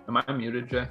Am I muted, Jay?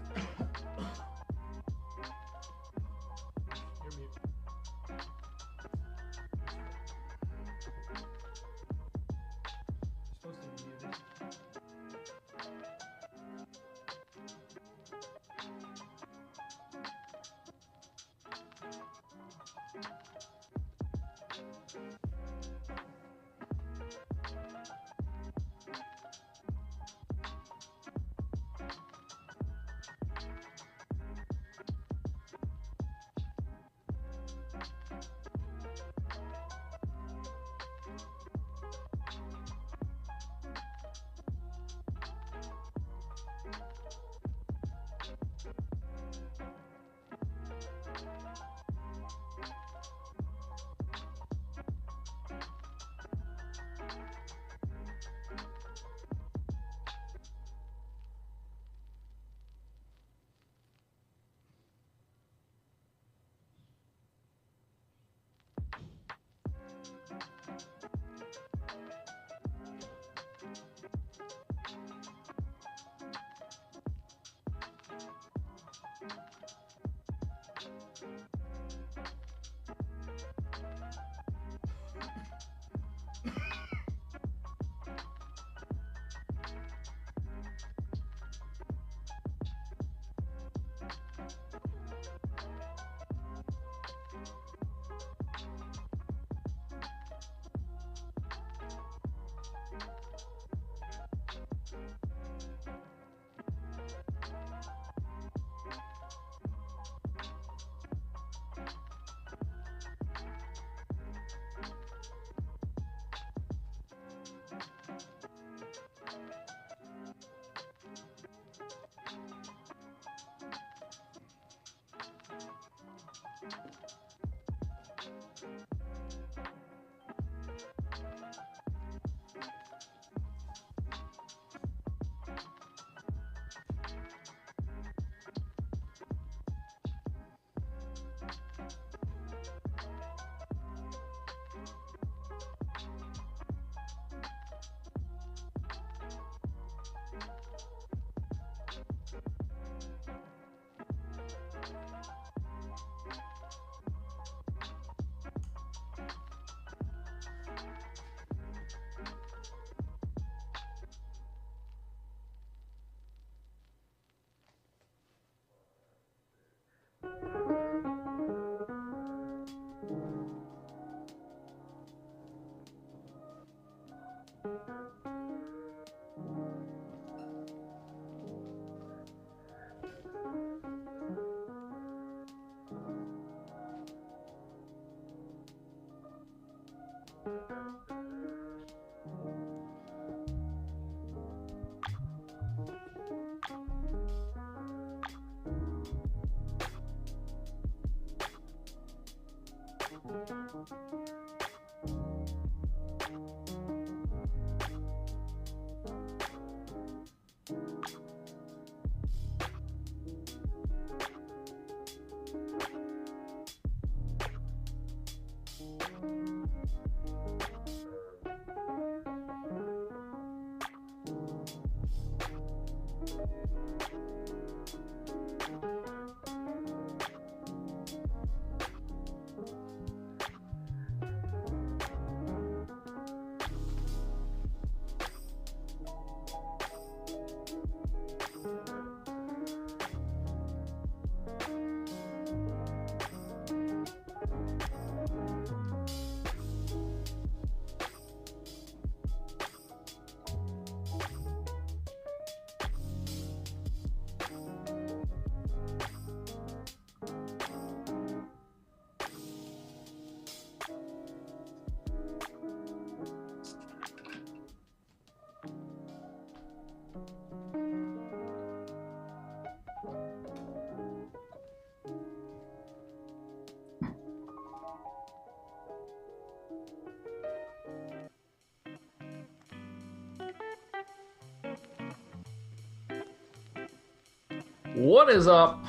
What is up,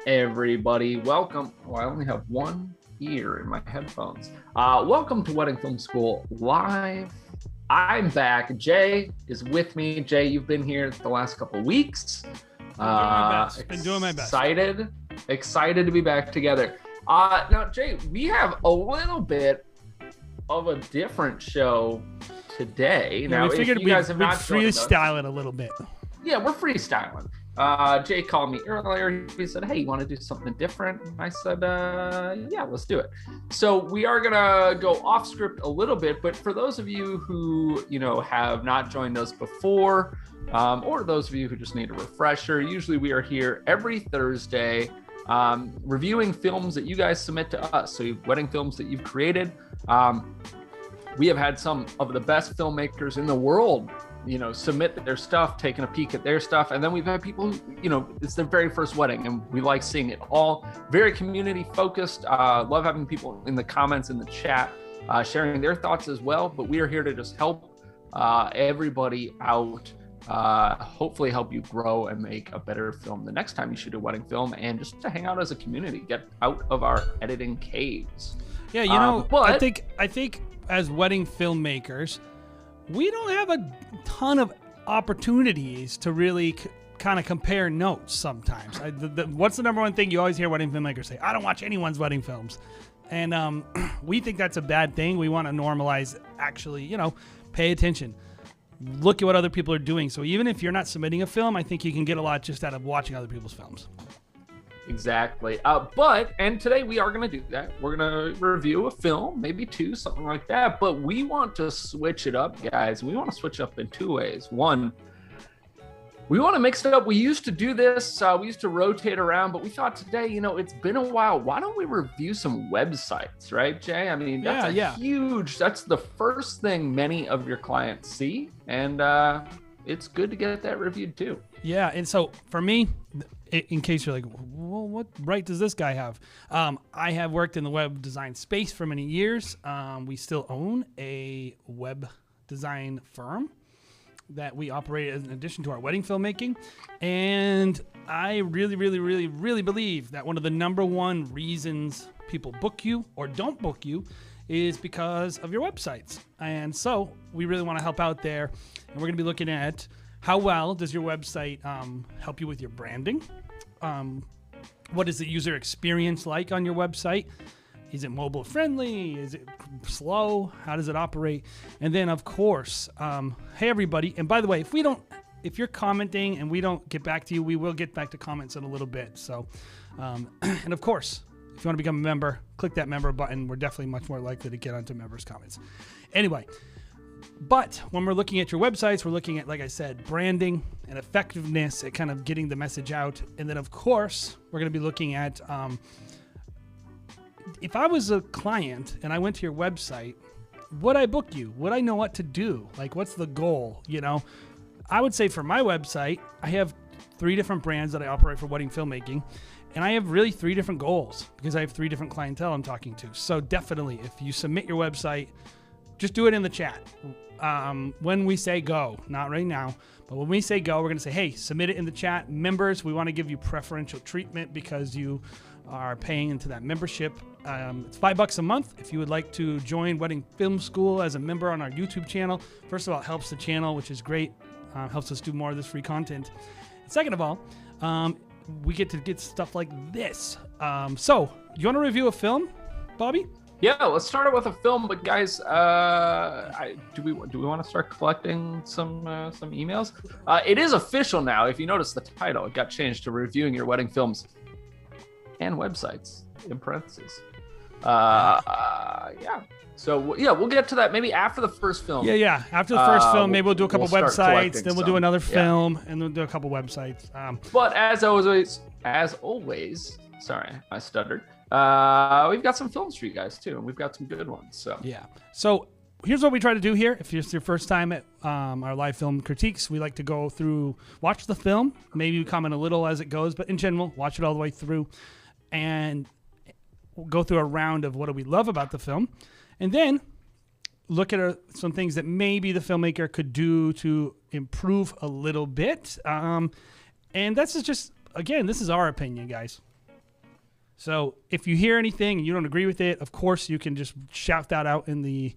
everybody? Welcome. Oh, I only have one ear in my headphones. Welcome to Wedding Film School Live. I'm back. Jay is with me. Jay, you've been here the last couple of weeks. Been doing my best. Excited to be back together. Now, Jay, we have a little bit of a different show today. Yeah, now, we figured we'd freestyle it a little bit. Yeah, we're freestyling. Jay called me earlier. He said, "Hey, you want to do something different?" I said, "Yeah, let's do it." So we are gonna go off script a little bit, but for those of you who have not joined us before, or those of you who just need a refresher, usually we are here every Thursday, reviewing films that you guys submit to us. So wedding films that you've created. We have had some of the best filmmakers in the world submit their stuff, taking a peek at their stuff. And then we've had people who, it's their very first wedding, and we like seeing it all. Very community focused. Love having people in the comments, in the chat, sharing their thoughts as well. But we are here to just help everybody out, hopefully help you grow and make a better film the next time you shoot a wedding film, and just to hang out as a community, get out of our editing caves. Yeah, I think as wedding filmmakers, we don't have a ton of opportunities to really kind of compare notes sometimes. What's the number one thing you always hear wedding filmmakers say? I don't watch anyone's wedding films. And we think that's a bad thing. We want to normalize actually, pay attention. Look at what other people are doing. So even if you're not submitting a film, I think you can get a lot just out of watching other people's films. Exactly. And today we are going to do that. We're going to review a film, maybe two, something like that. But we want to switch it up, guys. We want to switch up in two ways. One, we want to mix it up. We used to do this. We used to rotate around, but we thought today, it's been a while. Why don't we review some websites, right, Jay? I mean, that's huge. That's the first thing many of your clients see. And it's good to get that reviewed too. Yeah. And so for me, in case you're like, well, what right does this guy have? I have worked in the web design space for many years. We still own a web design firm that we operate in addition to our wedding filmmaking. And I really, really, really, really believe that one of the number one reasons people book you or don't book you is because of your websites. And so we really want to help out there. And we're going to be looking at how well does your website help you with your branding? What is the user experience like on your website? Is it mobile friendly? Is it slow? How does it operate? And then, of course, hey everybody! And by the way, if you're commenting and we don't get back to you, we will get back to comments in a little bit. So, and of course, if you want to become a member, click that member button. We're definitely much more likely to get onto members' comments. Anyway. But when we're looking at your websites, we're looking at, like I said, branding and effectiveness at kind of getting the message out. And then, of course, we're going to be looking at if I was a client and I went to your website, would I book you? Would I know what to do? Like, what's the goal? I would say for my website, I have 3 different brands that I operate for wedding filmmaking. And I have really 3 different goals because I have 3 different clientele I'm talking to. So definitely, if you submit your website, just do it in the chat. When we say go, not right now, but when we say go, we're going to say, hey, submit it in the chat. Members, we want to give you preferential treatment because you are paying into that membership. It's $5 a month. If you would like to join Wedding Film School as a member on our YouTube channel, first of all, it helps the channel, which is great. Helps us do more of this free content. Second of all, we get to get stuff like this. So, you want to review a film, Bobby? Yeah, let's start it with a film. But guys, do we want to start collecting some emails? It is official now. If you notice the title, it got changed to reviewing your wedding films and websites in parentheses. Yeah. So yeah, we'll get to that maybe after the first film. Yeah. After the first film, maybe we'll do a couple websites, then we'll do another film, and then we'll do a couple websites. But as always, sorry, I stuttered. We've got some films for you guys too, and we've got some good ones. So yeah. So here's what we try to do here. If it's your first time at our live film critiques, we like to go through, watch the film, maybe comment a little as it goes, but in general, watch it all the way through, and we'll go through a round of what do we love about the film, and then look at some things that maybe the filmmaker could do to improve a little bit. And this is just, again, this is our opinion, guys. So if you hear anything and you don't agree with it, of course you can just shout that out in the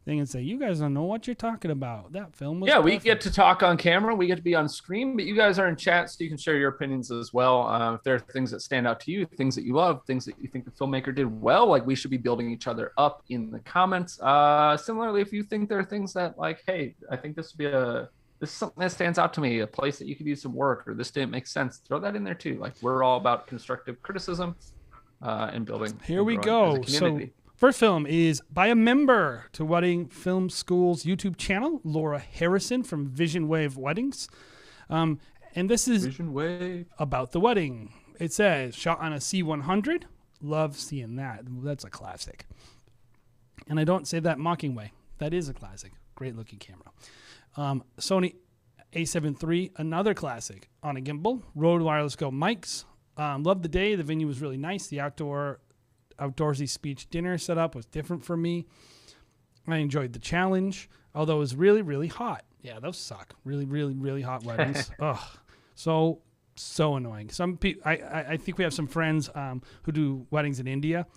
thing and say, you guys don't know what you're talking about. That film was we perfect. get to talk on camera. We get to be on screen, but you guys are in chat, so you can share your opinions as well. If there are things that stand out to you, things that you love, things that you think the filmmaker did well, like we should be building each other up in the comments. Similarly, if you think there are things that like, hey, I think this is something that stands out to me, a place that you could use some work, or this didn't make sense, throw that in there too. Like, we're all about constructive criticism and building. Here we go. So first film is by a member to Wedding Film School's YouTube channel, Laura Harrison from Vision Wave Weddings. And this is Vision Wave about the wedding. It says, shot on a C100. Love seeing that. That's a classic. And I don't say that mocking way. That is a classic. Great looking camera. Sony A7 III, another classic on a gimbal. Rode Wireless Go mics. Loved the day. The venue was really nice. The outdoorsy speech dinner setup was different for me. I enjoyed the challenge, although it was really, really hot. Yeah, those suck. Really, really, really hot weddings. Ugh, so annoying. Some people, I think we have some friends who do weddings in India,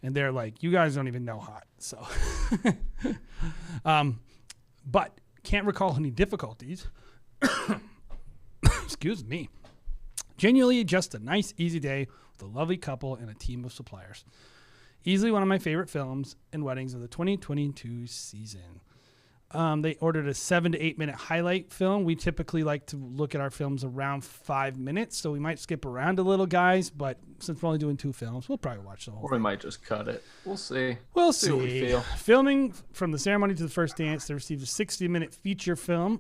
and they're like, you guys don't even know hot. So, but can't recall any difficulties. Excuse me. Genuinely just a nice, easy day with a lovely couple and a team of suppliers. Easily one of my favorite films and weddings of the 2022 season. They ordered a 7 to 8 minute highlight film. We typically like to look at our films around 5 minutes, so we might skip around a little, guys. But since we're only doing 2 films, we'll probably watch the whole thing. Or we might just cut it. We'll see. We'll see what we feel. Filming from the ceremony to the first dance, they received a 60-minute feature film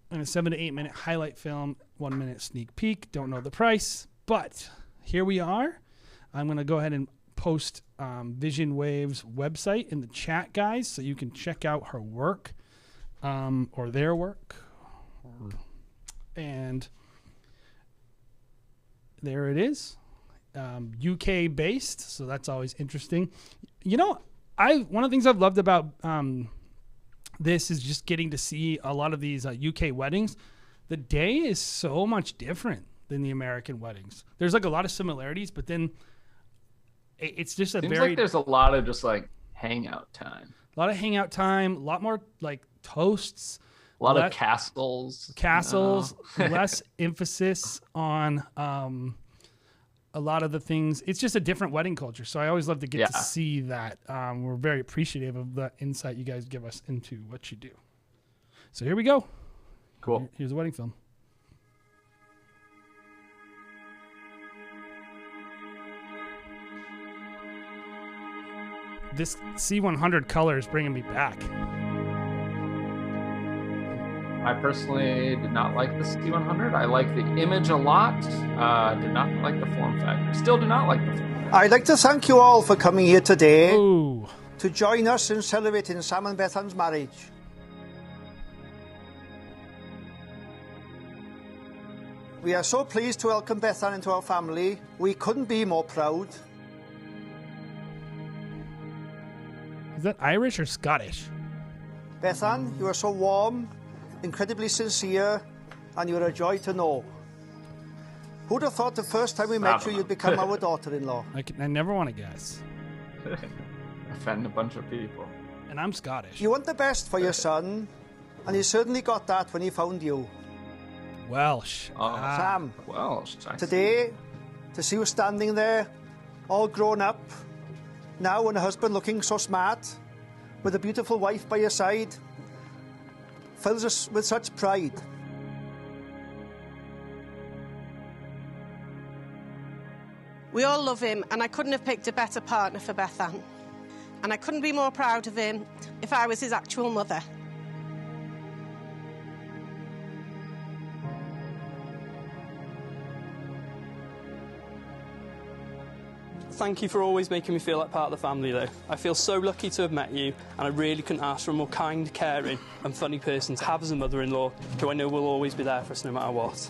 and a 7 to 8 minute highlight film, 1 minute sneak peek. Don't know the price, but here we are. I'm going to go ahead and post Vision Wave's website in the chat, guys, so you can check out her work or their work. And there it is. UK based, so that's always interesting. You know, one of the things I've loved about this is just getting to see a lot of these UK weddings. The day is so much different than the American weddings. There's like a lot of similarities, but then it's just Seems like there's a lot of just like hangout time. A lot of hangout time, a lot more like toasts. A lot of castles. Less emphasis on a lot of the things. It's just a different wedding culture. So I always love to get to see that. We're very appreciative of the insight you guys give us into what you do. So here we go. Cool. Here's a wedding film. This C100 color is bringing me back. I personally did not like the C100. I like the image a lot. Did not like the form factor. Still do not like the form factor. I'd like to thank you all for coming here today Ooh. to join us in celebrating Sam and Bethan's marriage. We are so pleased to welcome Bethan into our family. We couldn't be more proud. Is that Irish or Scottish? Bethan, you are so warm, incredibly sincere, and you're a joy to know. Who'd have thought the first time we met you, you'd become our daughter-in-law? I never want to guess. Offend a bunch of people. And I'm Scottish. You want the best for your son, and he certainly got that when he found you. Welsh. Sam, Welsh. today, to see you standing there, all grown up, now and a husband looking so smart, with a beautiful wife by your side, fills us with such pride. We all love him, and I couldn't have picked a better partner for Bethan. And I couldn't be more proud of him if I was his actual mother. Thank you for always making me feel like part of the family, though. I feel so lucky to have met you, and I really couldn't ask for a more kind, caring and funny person to have as a mother-in-law, who I know will always be there for us no matter what.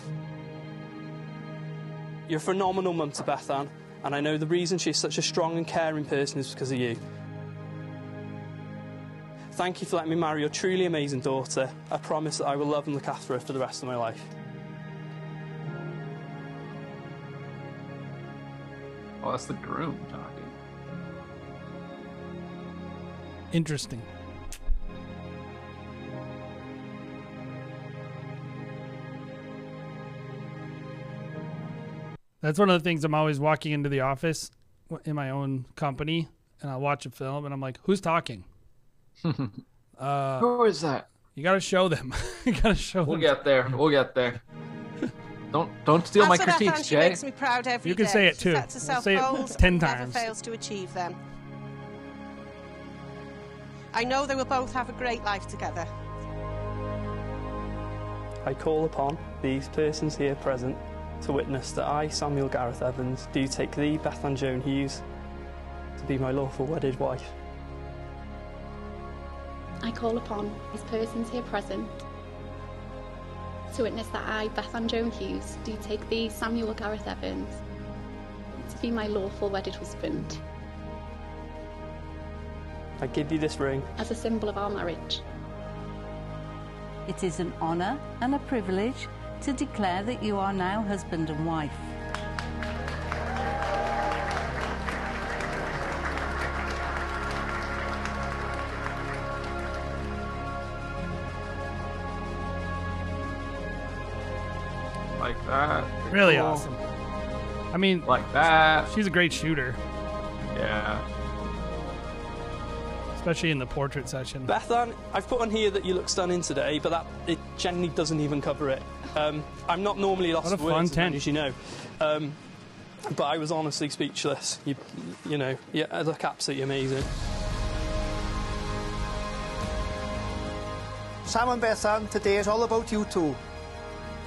You're a phenomenal mum to Bethan, and I know the reason she's such a strong and caring person is because of you. Thank you for letting me marry your truly amazing daughter. I promise that I will love and look after her for the rest of my life. Oh, that's the groom talking. Interesting. That's one of the things. I'm always walking into the office in my own company, and I'll watch a film, and I'm like, who's talking? Who is that? You got to show them. You got to show them. We'll get there. We'll get there. Don't steal my critiques, She Jay. makes me proud every You can day. say it She too. sets herself Say it goals 10 and times. never fails to achieve them. I know they will both have a great life together. I call upon these persons here present to witness that I, Samuel Gareth Evans, do take thee, Bethan Joan Hughes, to be my lawful wedded wife. I call upon these persons here present to witness that I, Bethan Joan Hughes, do take thee, Samuel Gareth Evans, to be my lawful wedded husband, I give you this ring as a symbol of our marriage. It is an honour and a privilege to declare that you are now husband and wife. Like that. Really Cool. awesome. I mean, Like that. she's a great shooter, Yeah. especially in the portrait session. Bethan, I've put on here that you look stunning today, but that it generally doesn't even cover it. I'm not normally lost What a for words, fun tent. as you know, but I was honestly speechless. You know, yeah, they look absolutely amazing. Sam and Bethan, today is all about you two.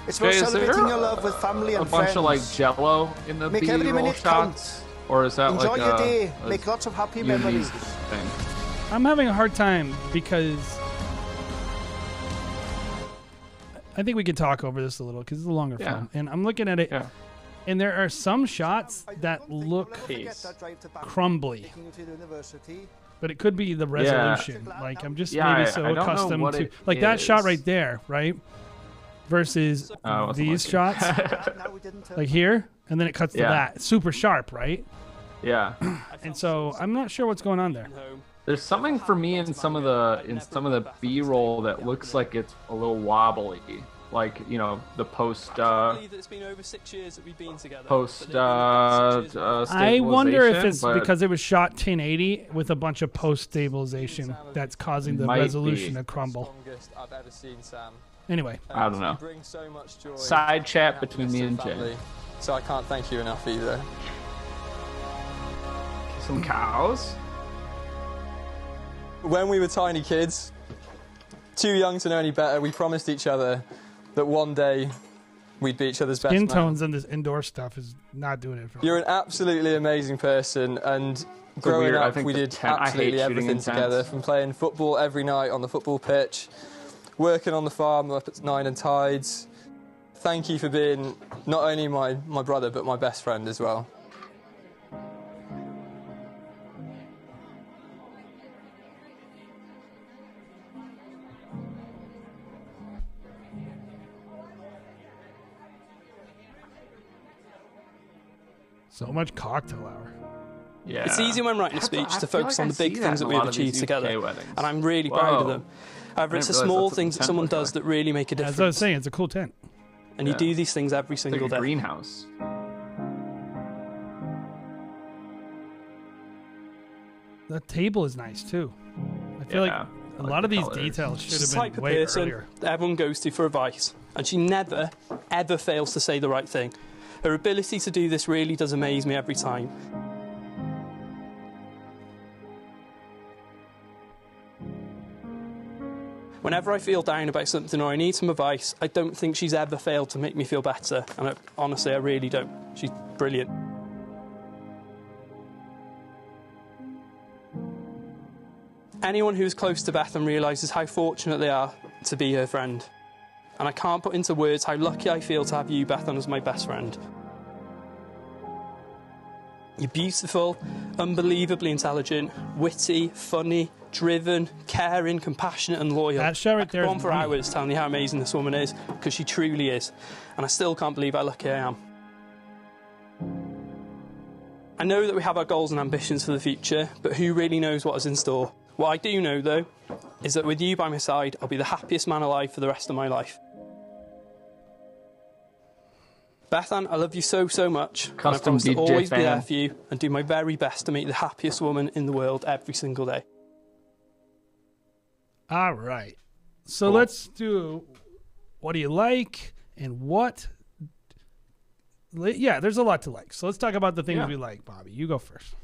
It's about Jay, is there celebrating your love with family a and bunch friends. of like Jello in the Make every B-roll minute shots, count. or is that Enjoy like your a, day. a Make lots of happy unique memories. thing? I'm having a hard time because I think we could talk over this a little because it's a longer Yeah. film. And I'm looking at it, Yeah. and there are some shots I that don't think look we'll ever forget Peace. that drive to Bangkok, crumbly. taking you to the university. But it could be the resolution. Like I'm just Yeah, maybe I so don't know accustomed what to it like that shot is. right there, right? Versus I wasn't these looking. shots, Now we didn't like here, and then it cuts to Yeah. that. Super sharp, right? Yeah. And so I'm not sure what's going on there. Home. There's something for me in some of the B-roll that looks like it's a little wobbly, like the post I can't believe that it's been over 6 years that we've been together. post But it's been 6 years. I wonder if it's stabilization, but because it was shot 1080 with a bunch of post stabilization that's causing the Might resolution be. to crumble. Strongest I've ever seen Sam. Anyway, I don't know. You bring so much joy Side chat and between me happiness and to the Jay. family. So I can't thank you enough either. Some cows. When we were tiny kids, too young to know any better, we promised each other that one day we'd be each other's best skin man. tones and this indoor stuff is not doing it for me. You're an absolutely amazing person, and growing weird- I up think we the did tent- I hate absolutely shooting everything in tents. together, from playing football every night on the football pitch, working on the farm up at 9 and tides. Thank you for being not only my brother, but my best friend as well. So much cocktail hour. Yeah. It's easy when writing a speech I to feel focus like on I the big see things that that in a we've lot of these achieved together, UK weddings. and I'm really proud of Whoa. them. However, I it's the didn't realize small that's what things the that tent someone looked does like. that really make a As I was difference, saying, it's a cool tent. and you Yeah. do these things every It's like single a day. greenhouse. The table is nice too. I feel Yeah, like a I like lot the of these colors. details She's should the have type been of way person earlier. that everyone goes to for advice, and she never, ever fails to say the right thing. Her ability to do this really does amaze me every time. Whenever I feel down about something or I need some advice, I don't think she's ever failed to make me feel better, and honestly, I really don't. She's brilliant. Anyone who's close to Bethan realises how fortunate they are to be her friend. And I can't put into words how lucky I feel to have you, Bethan, as my best friend. You're beautiful, unbelievably intelligent, witty, funny, driven, caring, compassionate and loyal. That shot right I could there go is on for money. hours telling you how amazing this woman is, because she truly is. And I still can't believe how lucky I am. I know that we have our goals and ambitions for the future, but who really knows what is in store? What I do know, though, is that with you by my side, I'll be the happiest man alive for the rest of my life. Bethan, I love you so, so much. And I Custom promise to DJ always be there fan. for you and do my very best to make you the happiest woman in the world every single day. All right. So Cool. let's do what do you like and what. Yeah, there's a lot to like. So let's talk about the things we like, Bobby. You go first.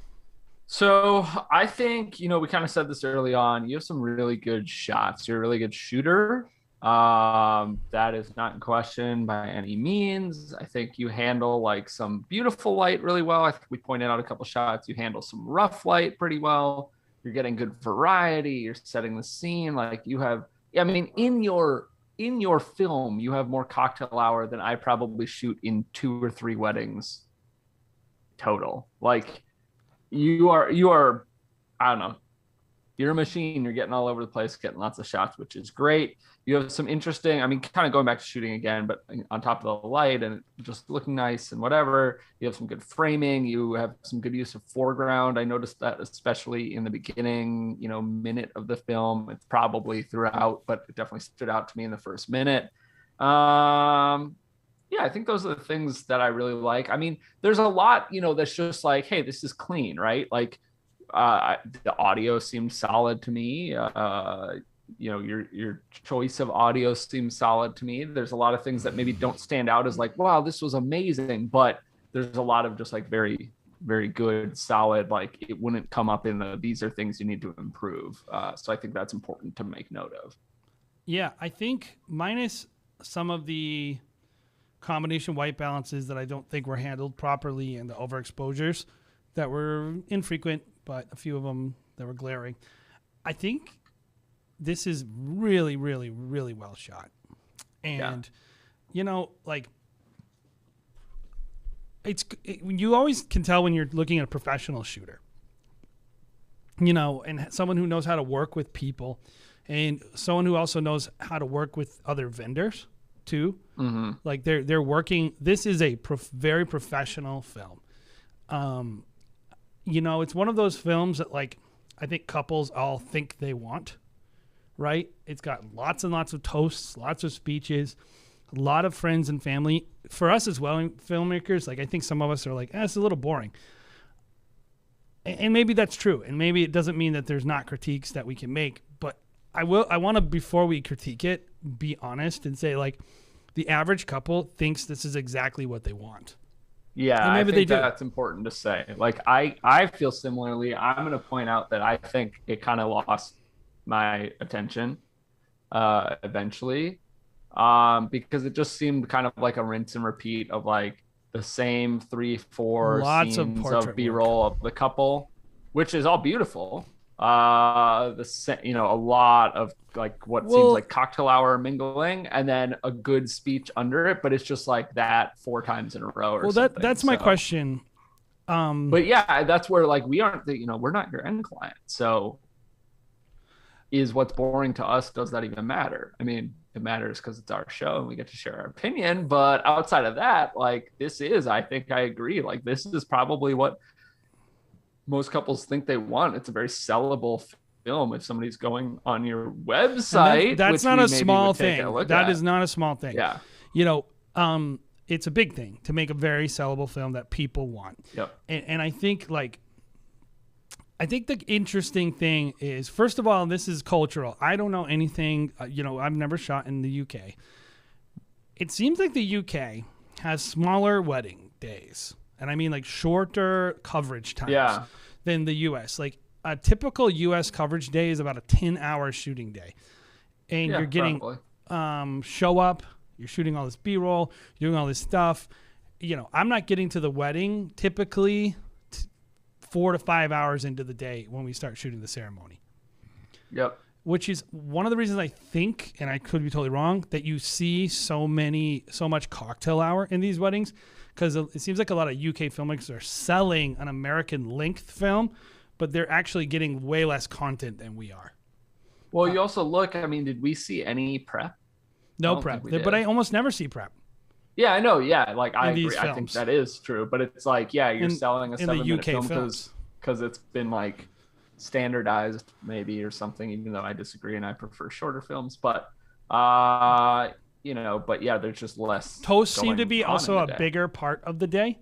So I think, we kind of said this early on. You have some really good shots. You're a really good shooter. That is not in question by any means. I think you handle like some beautiful light really well. I think we pointed out a couple shots. You handle some rough light pretty well. You're getting good variety. You're setting the scene. Like you have, in your film, you have more cocktail hour than I probably shoot in 2 or 3 weddings total. Like you are, I don't know. You're a machine. You're getting all over the place, getting lots of shots, which is great. You have some interesting, kind of going back to shooting again, but on top of the light and just looking nice and whatever. You have some good framing. You have some good use of foreground. I noticed that especially in the beginning, minute of the film. It's probably throughout, but it definitely stood out to me in the first minute. Yeah, I think those are the things that I really like. There's a lot, that's just like, hey, this is clean, right? Like, the audio seemed solid to me. Your choice of audio seems solid to me. There's a lot of things that maybe don't stand out as like, wow, this was amazing, but there's a lot of just like very, very good, solid, like it wouldn't come up in these are things you need to improve. So I think that's important to make note of. Yeah, I think minus some of the combination white balances that I don't think were handled properly and the overexposures that were infrequent, but a few of them that were glaring. I think this is really, really, really well shot. And, you always can tell when you're looking at a professional shooter, and someone who knows how to work with people and someone who also knows how to work with other vendors too. Mm-hmm. Like they're working. This is a very professional film. It's one of those films that like I think couples all think they want, right? It's got lots and lots of toasts, lots of speeches, a lot of friends and family. For us as well, filmmakers, like I think some of us are like, it's a little boring. And maybe that's true. And maybe it doesn't mean that there's not critiques that we can make. But I want to, before we critique it, be honest and say like the average couple thinks this is exactly what they want. Yeah, maybe I think that's important to say. Like, I feel similarly. I'm going to point out that I think it kind of lost my attention eventually because it just seemed kind of like a rinse and repeat of like the same 3-4 scenes of B-roll of the couple, which is all beautiful. A lot of like what seems like cocktail hour mingling and then a good speech under it, but it's just like that 4 times in a row or something. That's my question. But yeah, that's where like we aren't we're not your end client. So is what's boring to us, does that even matter? It matters because it's our show and we get to share our opinion, but outside of that, like I think I agree, like this is probably what most couples think they want. It's a very sellable film. If somebody's going on your website, that's not a small thing. That is not a small thing. Yeah. It's a big thing to make a very sellable film that people want. Yep. And I think the interesting thing is, first of all, this is cultural. I don't know anything, I've never shot in the UK. It seems like the UK has smaller wedding days. And I mean like shorter coverage times than the US. Like a typical US coverage day is about a 10-hour shooting day. And you're getting show up, you're shooting all this B-roll, you're doing all this stuff. I'm not getting to the wedding typically 4 to 5 hours into the day when we start shooting the ceremony. Yep. Which is one of the reasons I think, and I could be totally wrong, that you see so much cocktail hour in these weddings. Because it seems like a lot of UK filmmakers are selling an American length film, but they're actually getting way less content than we are. Well, you also look, did we see any prep? No prep, but I almost never see prep. Yeah, I know. Yeah, like I agree. I think that is true, but it's like, you're selling a 7-minute film because it's been like standardized maybe or something, even though I disagree and I prefer shorter films. But but yeah, there's just less. Toasts seem to be going on also in a the day. bigger part of the day,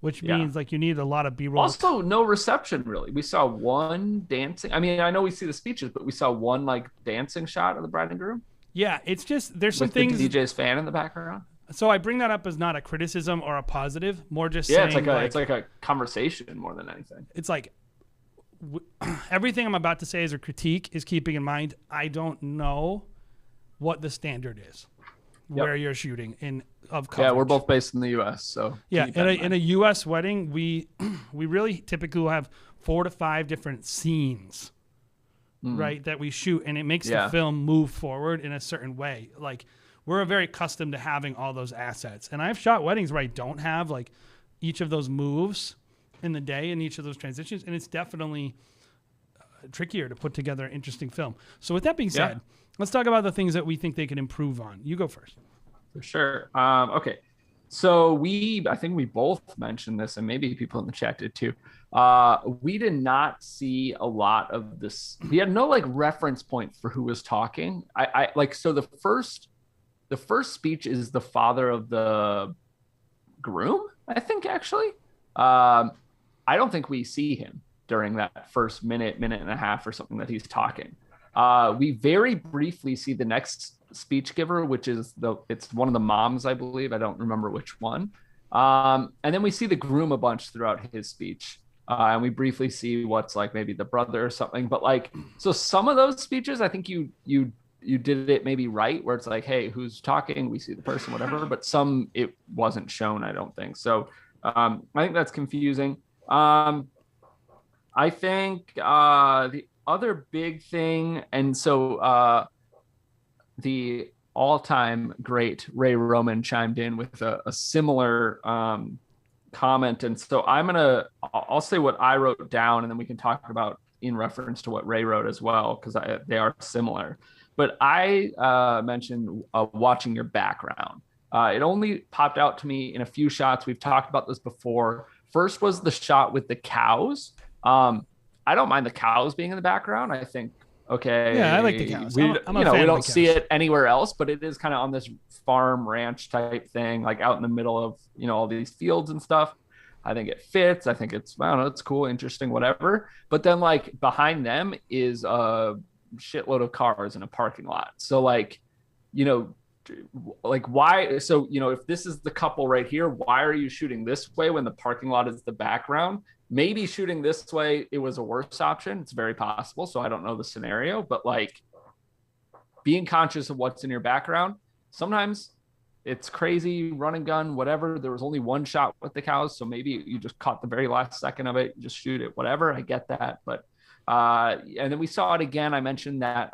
which means like you need a lot of B-roll. Also, no reception really. We saw one dancing. I mean, I know we see the speeches, but we saw one like dancing shot of the bride and groom. Yeah, it's just there's some with things. The DJ's fan in the background. So I bring that up as not a criticism or a positive, more just yeah, saying it's like a conversation more than anything. It's like everything I'm about to say as a critique is keeping in mind I don't know what the standard is where you're shooting of coverage. Yeah, we're both based in the U.S., so yeah, in a U.S. wedding, we really typically will have 4 to 5 different scenes, right, that we shoot, and it makes the film move forward in a certain way. Like we're very accustomed to having all those assets, and I've shot weddings where I don't have like each of those moves in the day and each of those transitions, and it's definitely trickier to put together an interesting film. So with that being said, let's talk about the things that we think they can improve on. You go first. For sure. Okay. So I think we both mentioned this, and maybe people in the chat did too. We did not see a lot of this. We had no like reference point for who was talking. So the first speech is the father of the groom, I think, actually. I don't think we see him during that first minute and a half or something that he's talking. We very briefly see the next speech giver, which is it's one of the moms, I believe. I don't remember which one. And then we see the groom a bunch throughout his speech. And we briefly see what's like maybe the brother or something. But like, so some of those speeches, I think you did it maybe right, where it's like, hey, who's talking? We see the person, whatever. But some, it wasn't shown, I don't think. So I think that's confusing. I think the other big thing, and so the all-time great Ray Roman chimed in with a similar comment, and so I'll say what I wrote down, and then we can talk about in reference to what Ray wrote as well, because they are similar. But I mentioned watching your background. It only popped out to me in a few shots. We've talked about this before. First was the shot with the cows. I don't mind the cows being in the background. I think, okay. Yeah, I like the cows. We don't see it anywhere else, but it is kind of on this farm ranch type thing, like out in the middle of, all these fields and stuff. I think it fits. I think it's, I don't know, it's cool, interesting, whatever. But then like behind them is a shitload of cars in a parking lot. So like, like why, so if this is the couple right here, why are you shooting this way when the parking lot is the background? Maybe shooting this way, it was a worse option. It's very possible, so I don't know the scenario, but like being conscious of what's in your background, sometimes it's crazy, run and gun, whatever. There was only one shot with the cows, so maybe you just caught the very last second of it, you just shoot it, whatever. I get that, but and then we saw it again. I mentioned that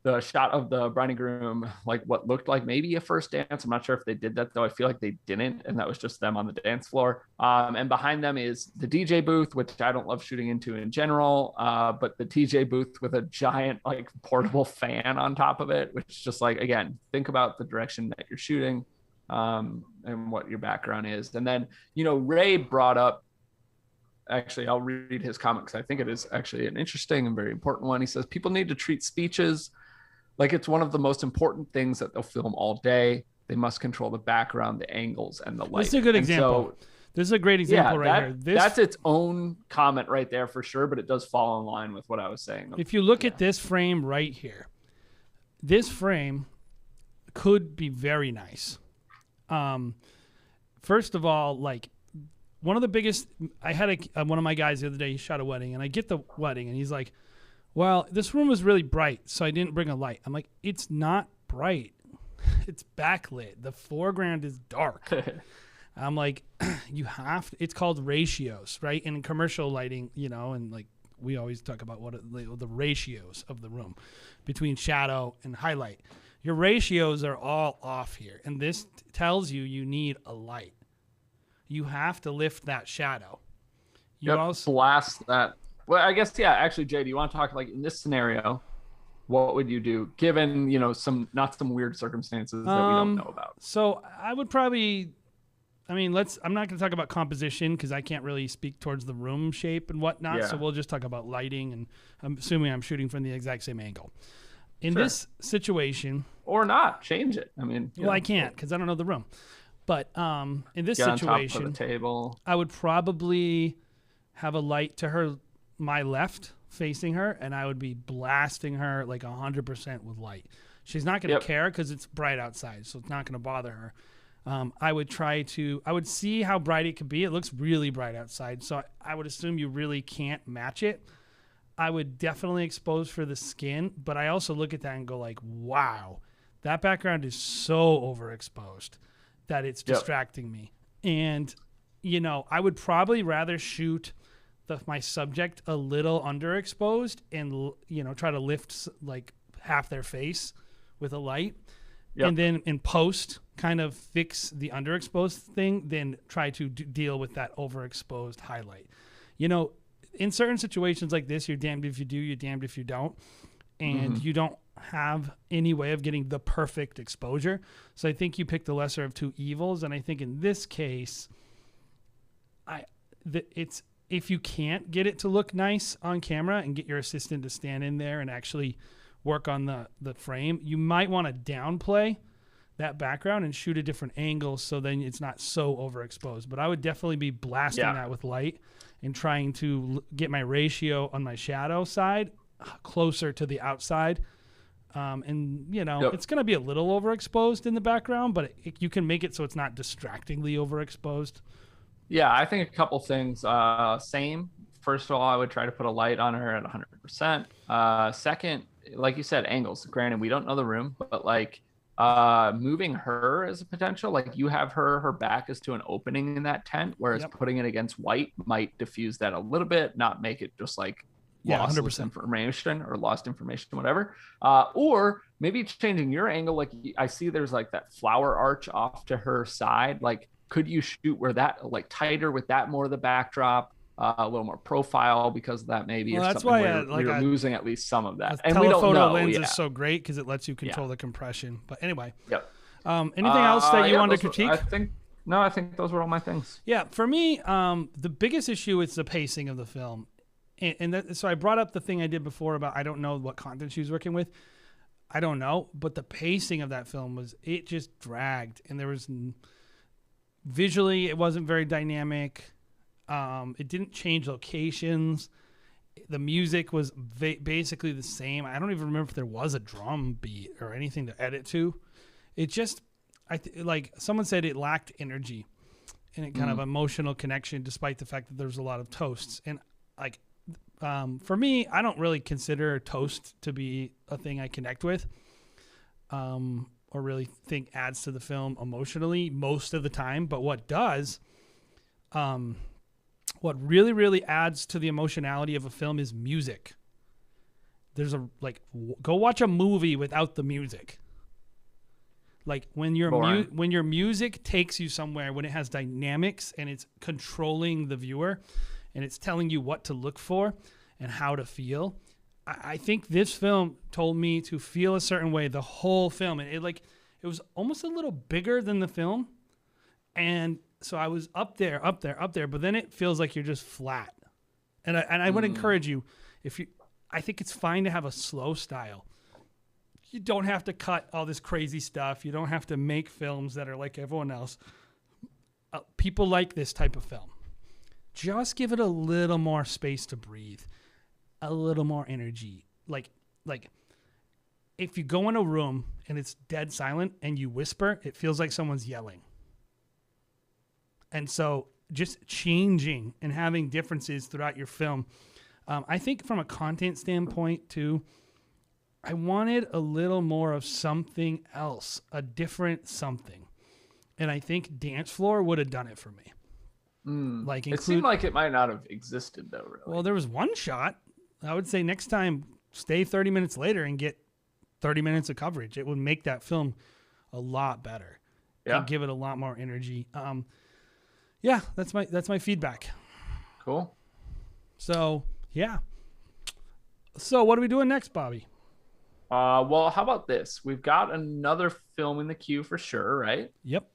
the shot of the bride and groom, like what looked like maybe a first dance. I'm not sure if they did that though. I feel like they didn't, and that was just them on the dance floor. And behind them is the DJ booth, which I don't love shooting into in general, but the DJ booth with a giant like portable fan on top of it, which just like, again, think about the direction that you're shooting and what your background is. And then, Ray brought up, actually, I'll read his comment because I think it is actually an interesting and very important one. He says, people need to treat speeches like it's one of the most important things that they'll film all day. They must control the background, the angles, and the light. This is a good example. This is a great example here. That's its own comment right there for sure, but it does fall in line with what I was saying. If you look at this frame right here, this frame could be very nice. First of all, like one of the biggest, I had one of my guys the other day, he shot a wedding, and I get the wedding, and he's like, well, this room was really bright, so I didn't bring a light. I'm like, it's not bright. It's backlit. The foreground is dark. I'm like, you have to, it's called ratios, right? And in commercial lighting, and like we always talk about the ratios of the room between shadow and highlight. Your ratios are all off here, and this tells you need a light. You have to lift that shadow. You also blast that. Well, I guess, yeah, actually, Jay, do you want to talk like in this scenario, what would you do given, some weird circumstances that we don't know about? So I would probably, I'm not going to talk about composition because I can't really speak towards the room shape and whatnot. Yeah. So we'll just talk about lighting, and I'm assuming I'm shooting from the exact same angle. In this situation, or not change it. I mean, well, I can't because I don't know the room. But in this get on top of situation, the table. I would probably have a light to my left facing her, and I would be blasting her like 100% with light. She's not going to care because it's bright outside, so it's not going to bother her. I would see how bright it could be. It looks really bright outside, so I would assume you really can't match it. I would definitely expose for the skin, but I also look at that and go like, wow, that background is so overexposed that it's distracting me. And, you know, I would probably rather shoot my subject a little underexposed and, you know, try to lift like half their face with a light. And then in post kind of fix the underexposed thing, then try to deal with that overexposed highlight. You know, in certain situations like this, you're damned if you do, you're damned if you don't. And you don't have any way of getting the perfect exposure. So I think you pick the lesser of two evils. And I think in this case, if you can't get it to look nice on camera and get your assistant to stand in there and actually work on the frame, you might want to downplay that background and shoot a different angle so then it's not so overexposed. But I would definitely be blasting that with light and trying to get my ratio on my shadow side closer to the outside. And, you know, it's going to be a little overexposed in the background, but you can make it so it's not distractingly overexposed. Yeah, I think a couple things. Same. First of all, I would try to put a light on her at 100%. Second, like you said, angles. Granted, we don't know the room, but like moving her as a potential, like you have her back is to an opening in that tent, whereas putting it against white might diffuse that a little bit, not make it just like 100% information or lost information, whatever. Or maybe changing your angle. Like I see there's like that flower arch off to her side. Like, could you shoot where that like tighter with that more of the backdrop, a little more profile because of that maybe? Well, or that's something why we're losing at least some of that. And we don't know. lens is so great because it lets you control the compression. But anyway, anything else that you wanted to critique? I think those were all my things. Yeah, for me, the biggest issue is the pacing of the film. So I brought up the thing I did before about I don't know what content she was working with. I don't know, but the pacing of that film it just dragged, and there was visually it wasn't very dynamic. It didn't change locations. The music was basically the same. I don't even remember if there was a drum beat or anything to edit to. It just, like someone said, it lacked energy and it kind of emotional connection, despite the fact that there's a lot of toasts. And like, for me, I don't really consider toast to be a thing I connect with, or really think adds to the film emotionally most of the time. But what does, what really, really adds to the emotionality of a film is music. There's go watch a movie without the music. Like when your music takes you somewhere, when it has dynamics and it's controlling the viewer and it's telling you what to look for and how to feel. I think this film told me to feel a certain way the whole film. And it was almost a little bigger than the film. And so I was up there, but then it feels like you're just flat. And I would encourage you, I think it's fine to have a slow style. You don't have to cut all this crazy stuff. You don't have to make films that are like everyone else. People like this type of film. Just give it a little more space to breathe, a little more energy. Like if you go in a room and it's dead silent and you whisper, it feels like someone's yelling. And so just changing and having differences throughout your film. I think from a content standpoint too, I wanted a little more of something else, a different something. And I think Dance Floor would have done it for me. It seemed like it might not have existed though, really. Well, there was one shot. I would say next time, stay 30 minutes later and get 30 minutes of coverage. It would make that film a lot better. Yeah. And give it a lot more energy. Yeah, that's my feedback. Cool. So, yeah. So, what are we doing next, Bobby? Well, how about this? We've got another film in the queue for sure, right? Yep.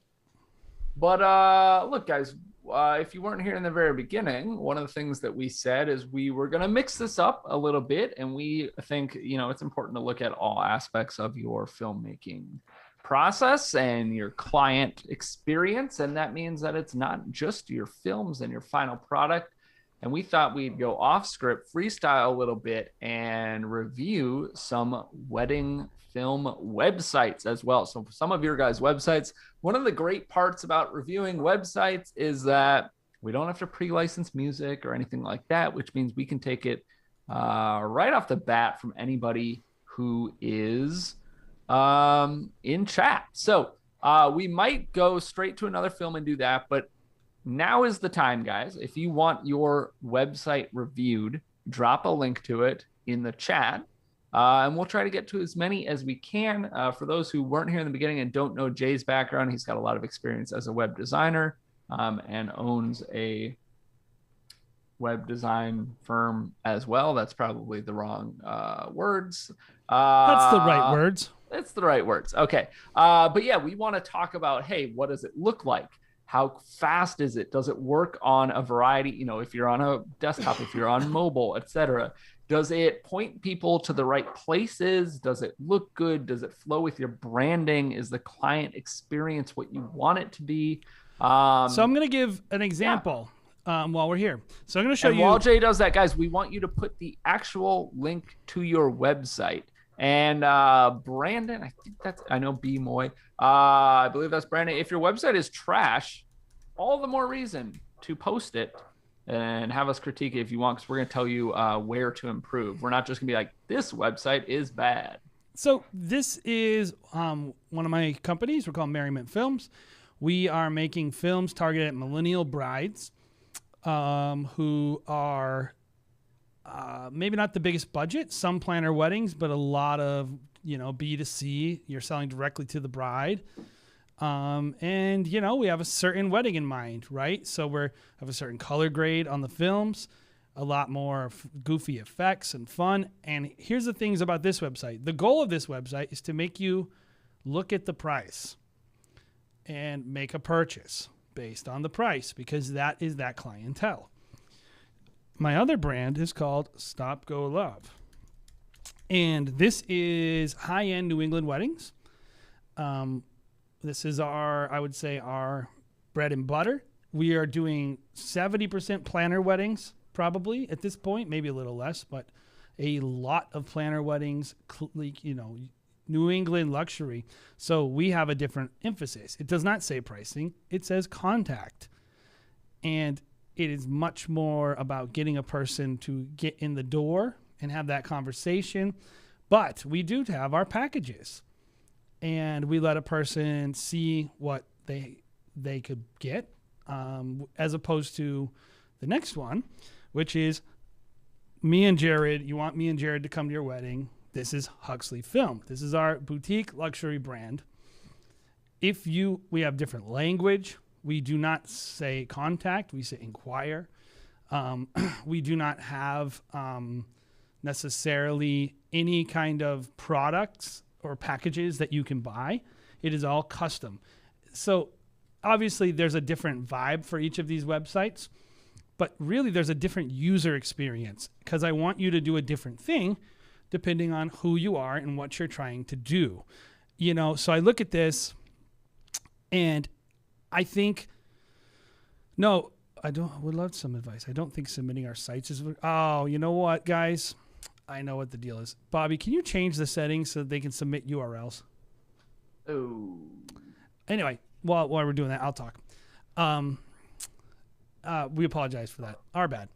But look, guys, if you weren't here in the very beginning, one of the things that we said is we were going to mix this up a little bit. And we think, it's important to look at all aspects of your filmmaking process and your client experience. And that means that it's not just your films and your final product. And we thought we'd go off script, freestyle a little bit, and review some wedding film websites as well. So for some of your guys' websites, one of the great parts about reviewing websites is that we don't have to pre-license music or anything like that, which means we can take it right off the bat from anybody who is in chat. So we might go straight to another film and do that, but now is the time, guys. If you want your website reviewed, drop a link to it in the chat. And we'll try to get to as many as we can. For those who weren't here in the beginning and don't know Jay's background, he's got a lot of experience as a web designer and owns a web design firm as well. That's probably the wrong words. That's the right words. It's the right words. Okay. But yeah, we want to talk about, hey, what does it look like? How fast is it? Does it work on a variety? If you're on a desktop, if you're on mobile, etc. Does it point people to the right places? Does it look good? Does it flow with your branding? Is the client experience what you want it to be? So I'm going to give an example while we're here. So I'm going to show you. While Jay does that, guys, we want you to put the actual link to your website. And Brandon, I know B Moy. I believe that's Brandon. If your website is trash, all the more reason to post it and have us critique it if you want, because we're going to tell you where to improve. We're not just going to be like, this website is bad. So this is one of my companies. We're called Merriment Films. We are making films targeted at millennial brides who are maybe not the biggest budget, some planner weddings, but a lot of, B2C, you're selling directly to the bride. And, we have a certain wedding in mind, right? So we have a certain color grade on the films, a lot more goofy effects and fun. And here's the things about this website. The goal of this website is to make you look at the price and make a purchase based on the price, because that is that clientele. My other brand is called Stop Go Love. And this is high-end New England weddings. This is our bread and butter. We are doing 70% planner weddings probably at this point, maybe a little less, but a lot of planner weddings, New England luxury. So we have a different emphasis. It does not say pricing. It says contact. And it is much more about getting a person to get in the door and have that conversation. But we do have our packages, and we let a person see what they could get, as opposed to the next one, which is me and Jared. You want me and Jared to come to your wedding. This is Huxley Film. This is our boutique luxury brand. We have different language. We do not say contact. We say inquire. We do not have necessarily any kind of products or packages that you can buy. It is all custom. So obviously there's a different vibe for each of these websites, but really there's a different user experience, because I want you to do a different thing depending on who you are and what you're trying to do. So I look at this and I think, I would love some advice. I don't think submitting our sites is, you know what, guys? I know what the deal is. Bobby, can you change the settings so that they can submit URLs? Oh. Anyway, while we're doing that, I'll talk. We apologize for that. Our bad.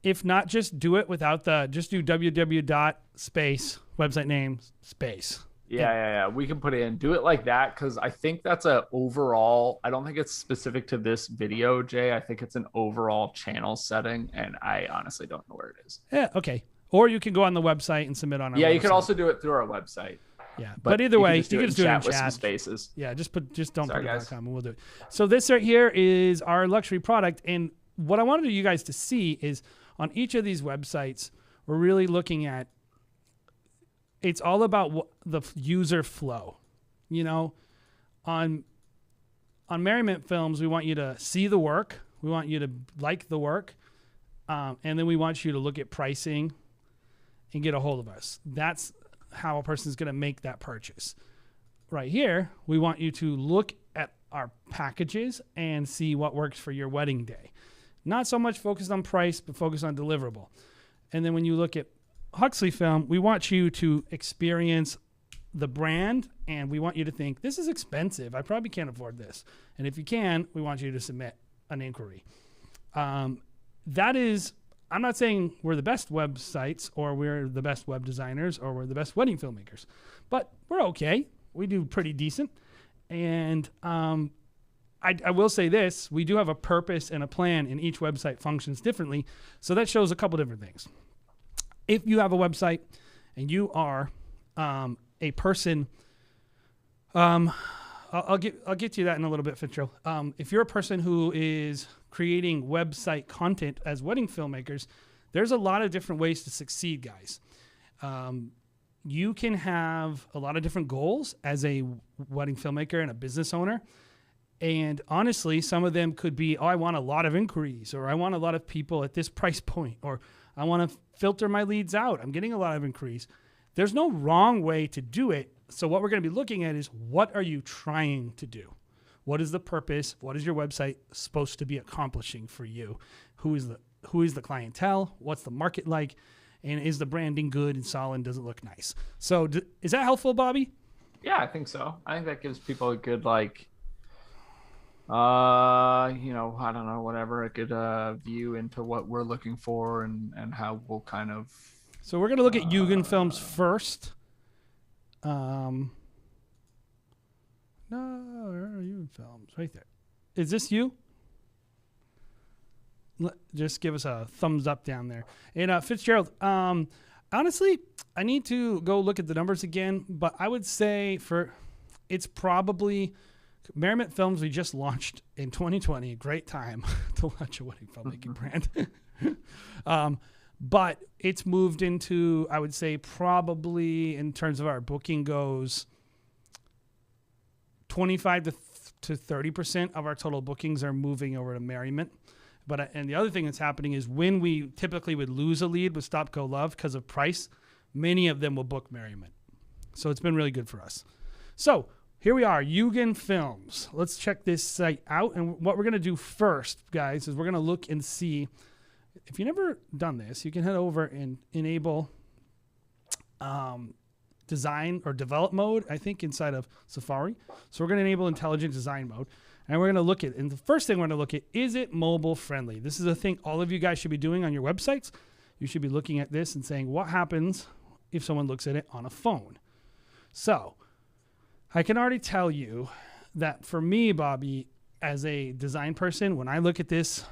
If not, just do it without just do www. space, website name, space. Yeah. We can put it in. Do it like that, because I think that's a overall. I don't think it's specific to this video, Jay. I think it's an overall channel setting, and I honestly don't know where it is. Yeah, okay. Or you can go on the website and submit on our website. Yeah, you can also do it through our website. Yeah, but either way, you can just do it in with chat. Some spaces. Yeah, just don't put guys. .com and we'll do it. So this right here is our luxury product, and what I wanted you guys to see is on each of these websites, we're really looking at. It's all about the user flow. On on Merriment Films, we want you to see the work. We want you to like the work. And then we want you to look at pricing and get a hold of us. That's how a person's going to make that purchase. Right here, we want you to look at our packages and see what works for your wedding day. Not so much focused on price, but focused on deliverable. And then when you look at Huxley Film, we want you to experience the brand, and we want you to think, this is expensive. I probably can't afford this. And if you can, we want you to submit an inquiry. That is, I'm not saying we're the best websites or we're the best web designers or we're the best wedding filmmakers, but we're okay. We do pretty decent. And I will say this, we do have a purpose and a plan, and each website functions differently. So that shows a couple different things. If you have a website and you are a person, I'll get to that in a little bit, Fitro. If you're a person who is creating website content as wedding filmmakers, there's a lot of different ways to succeed, guys. You can have a lot of different goals as a wedding filmmaker and a business owner. And honestly, some of them could be, oh, I want a lot of inquiries, or I want a lot of people at this price point, or I want to filter my leads out. I'm getting a lot of inquiries. There's no wrong way to do it. So what we're going to be looking at is, what are you trying to do? What is the purpose? What is your website supposed to be accomplishing for you? Who is the clientele? What's the market like? And is the branding good and solid? Does it look nice? So is that helpful, Bobby? Yeah, I think so. I think that gives people a good, like, I don't know, whatever, a good view into what we're looking for and how we'll kind of. So we're going to look at Eugen Films first. No, where are Eugen Films? Right there. Is this you? Just give us a thumbs up down there. And Fitzgerald, honestly, I need to go look at the numbers again, but I would say it's probably Merriment Films. We just launched in 2020. A great time to launch a wedding filmmaking brand. But it's moved into, I would say, probably in terms of our booking goes, 25 to 30% of our total bookings are moving over to Merriment. And the other thing that's happening is, when we typically would lose a lead with Stop Go Love because of price, many of them will book Merriment. So it's been really good for us. So here we are, Eugen Films. Let's check this site out. And what we're going to do first, guys, is we're going to look and see. If you've never done this, you can head over and enable design or develop mode, I think, inside of Safari. So we're going to enable intelligent design mode. And we're going to look at, and the first thing we're going to look at, is it mobile friendly? This is a thing all of you guys should be doing on your websites. You should be looking at this and saying, what happens if someone looks at it on a phone? So I can already tell you that for me, Bobby, as a design person, when I look at this,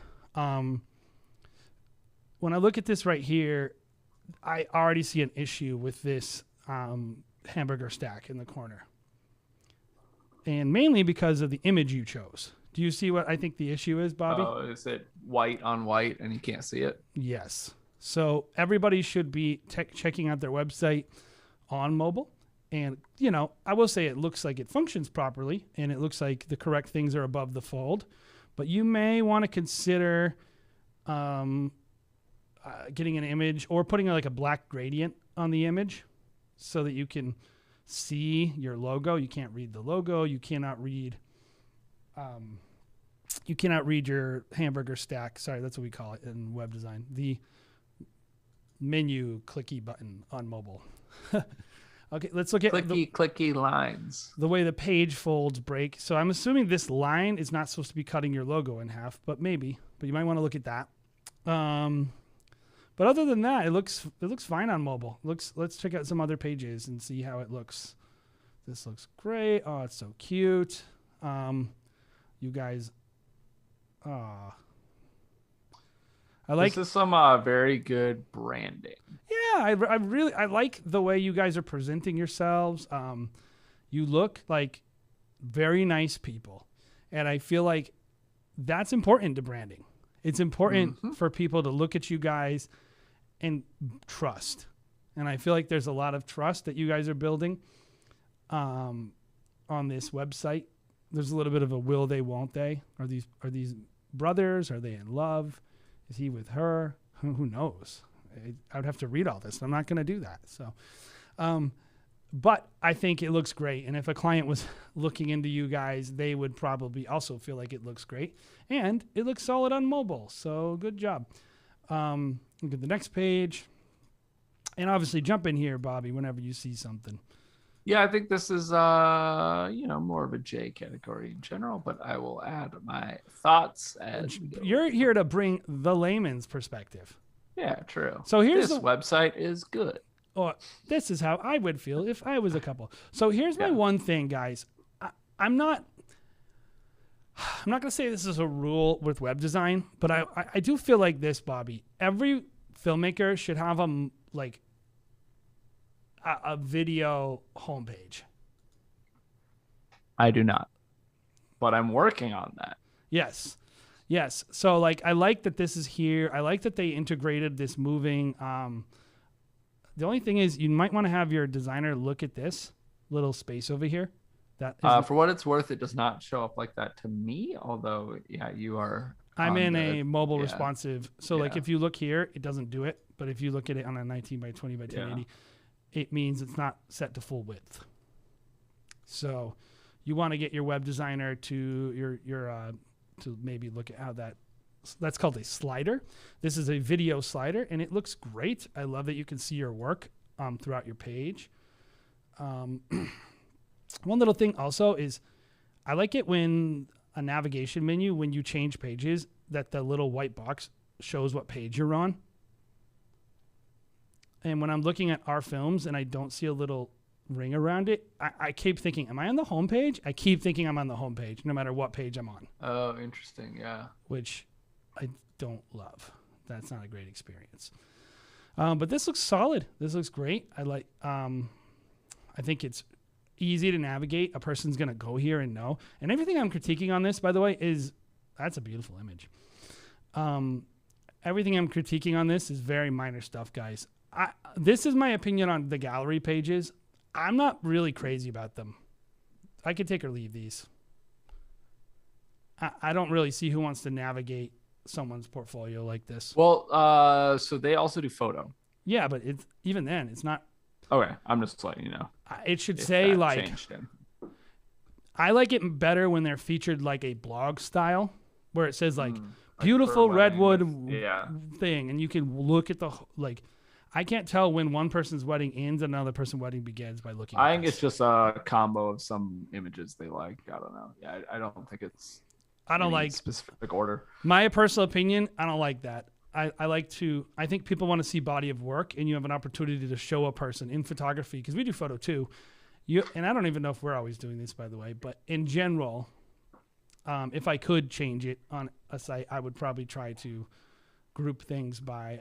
right here, I already see an issue with this hamburger stack in the corner. And mainly because of the image you chose. Do you see what I think the issue is, Bobby? Oh, is it white on white and you can't see it? Yes. So everybody should be checking out their website on mobile. And, I will say it looks like it functions properly, and it looks like the correct things are above the fold. But you may want to consider getting an image or putting like a black gradient on the image so that you can see your logo. You can't read the logo. You cannot read your hamburger stack. Sorry, that's what we call it in web design. The menu clicky button on mobile. Okay, let's look at clicky lines. The way the page folds break. So I'm assuming this line is not supposed to be cutting your logo in half, but maybe. But you might want to look at that. But other than that, it looks fine on mobile. Let's check out some other pages and see how it looks. This looks great. Oh, it's so cute. You guys, I like. This is some very good branding. Yeah, I like the way you guys are presenting yourselves. You look like very nice people, and I feel like that's important to branding. It's important for people to look at you guys and trust. And I feel like there's a lot of trust that you guys are building on this website there's a little bit of a will they, won't they? Are these brothers? Are they in love? Is he with her? Who knows? I would have to read all this. I'm not going to do that. So, but I think it looks great. And if a client was looking into you guys, they would probably also feel like it looks great. And it looks solid on mobile. So good job. Look at the next page. And obviously jump in here, Bobby, whenever you see something. Yeah, I think this is, more of a J category in general, but I will add my thoughts as we go. You're here to bring the layman's perspective. Yeah, true. So here's this website is good. Oh, this is how I would feel if I was a couple. So here's my one thing, guys. I'm not going to say this is a rule with web design, but I do feel like this, Bobby. Every filmmaker should have a video homepage. I do not, but I'm working on that. Yes. So I like that this is here. I like that they integrated this moving. The only thing is you might want to have your designer look at this little space over here. That for what it's worth, it does not show up like that to me. Although, you are. I'm in a mobile responsive. So if you look here, it doesn't do it. But if you look at it on a 19 by 20 by 1080, it means it's not set to full width. So you want to get your web designer to to maybe look at how that's called a slider. This is a video slider, and it looks great. I love that you can see your work throughout your page. One little thing also is I like it when a navigation menu, when you change pages, that the little white box shows what page you're on. And when I'm looking at our films and I don't see a little ring around it, I keep thinking, am I on the home page? I keep thinking I'm on the home page, no matter what page I'm on. Oh, interesting. Yeah. Which I don't love. That's not a great experience. But this looks solid. This looks great. I think it's easy to navigate. A person's going to go here and know. And everything I'm critiquing on this, by the way, that's a beautiful image. Everything I'm critiquing on this is very minor stuff, guys. This is my opinion on the gallery pages. I'm not really crazy about them. I could take or leave these. I don't really see who wants to navigate someone's portfolio like this. Well, so they also do photo. Yeah, but even then, it's not. Okay, I'm just letting you know. It should say I like it better when they're featured like a blog style, where it says beautiful redwood thing, and you can look at I can't tell when one person's wedding ends and another person's wedding begins by looking. I think it's just a combo of some images they like. I don't know. Yeah, I don't think it's. I don't like specific order. My personal opinion, I don't like that. I think people want to see body of work, and you have an opportunity to show a person in photography, because we do photo too. And I don't even know if we're always doing this, by the way, but in general, if I could change it on a site, I would probably try to group things by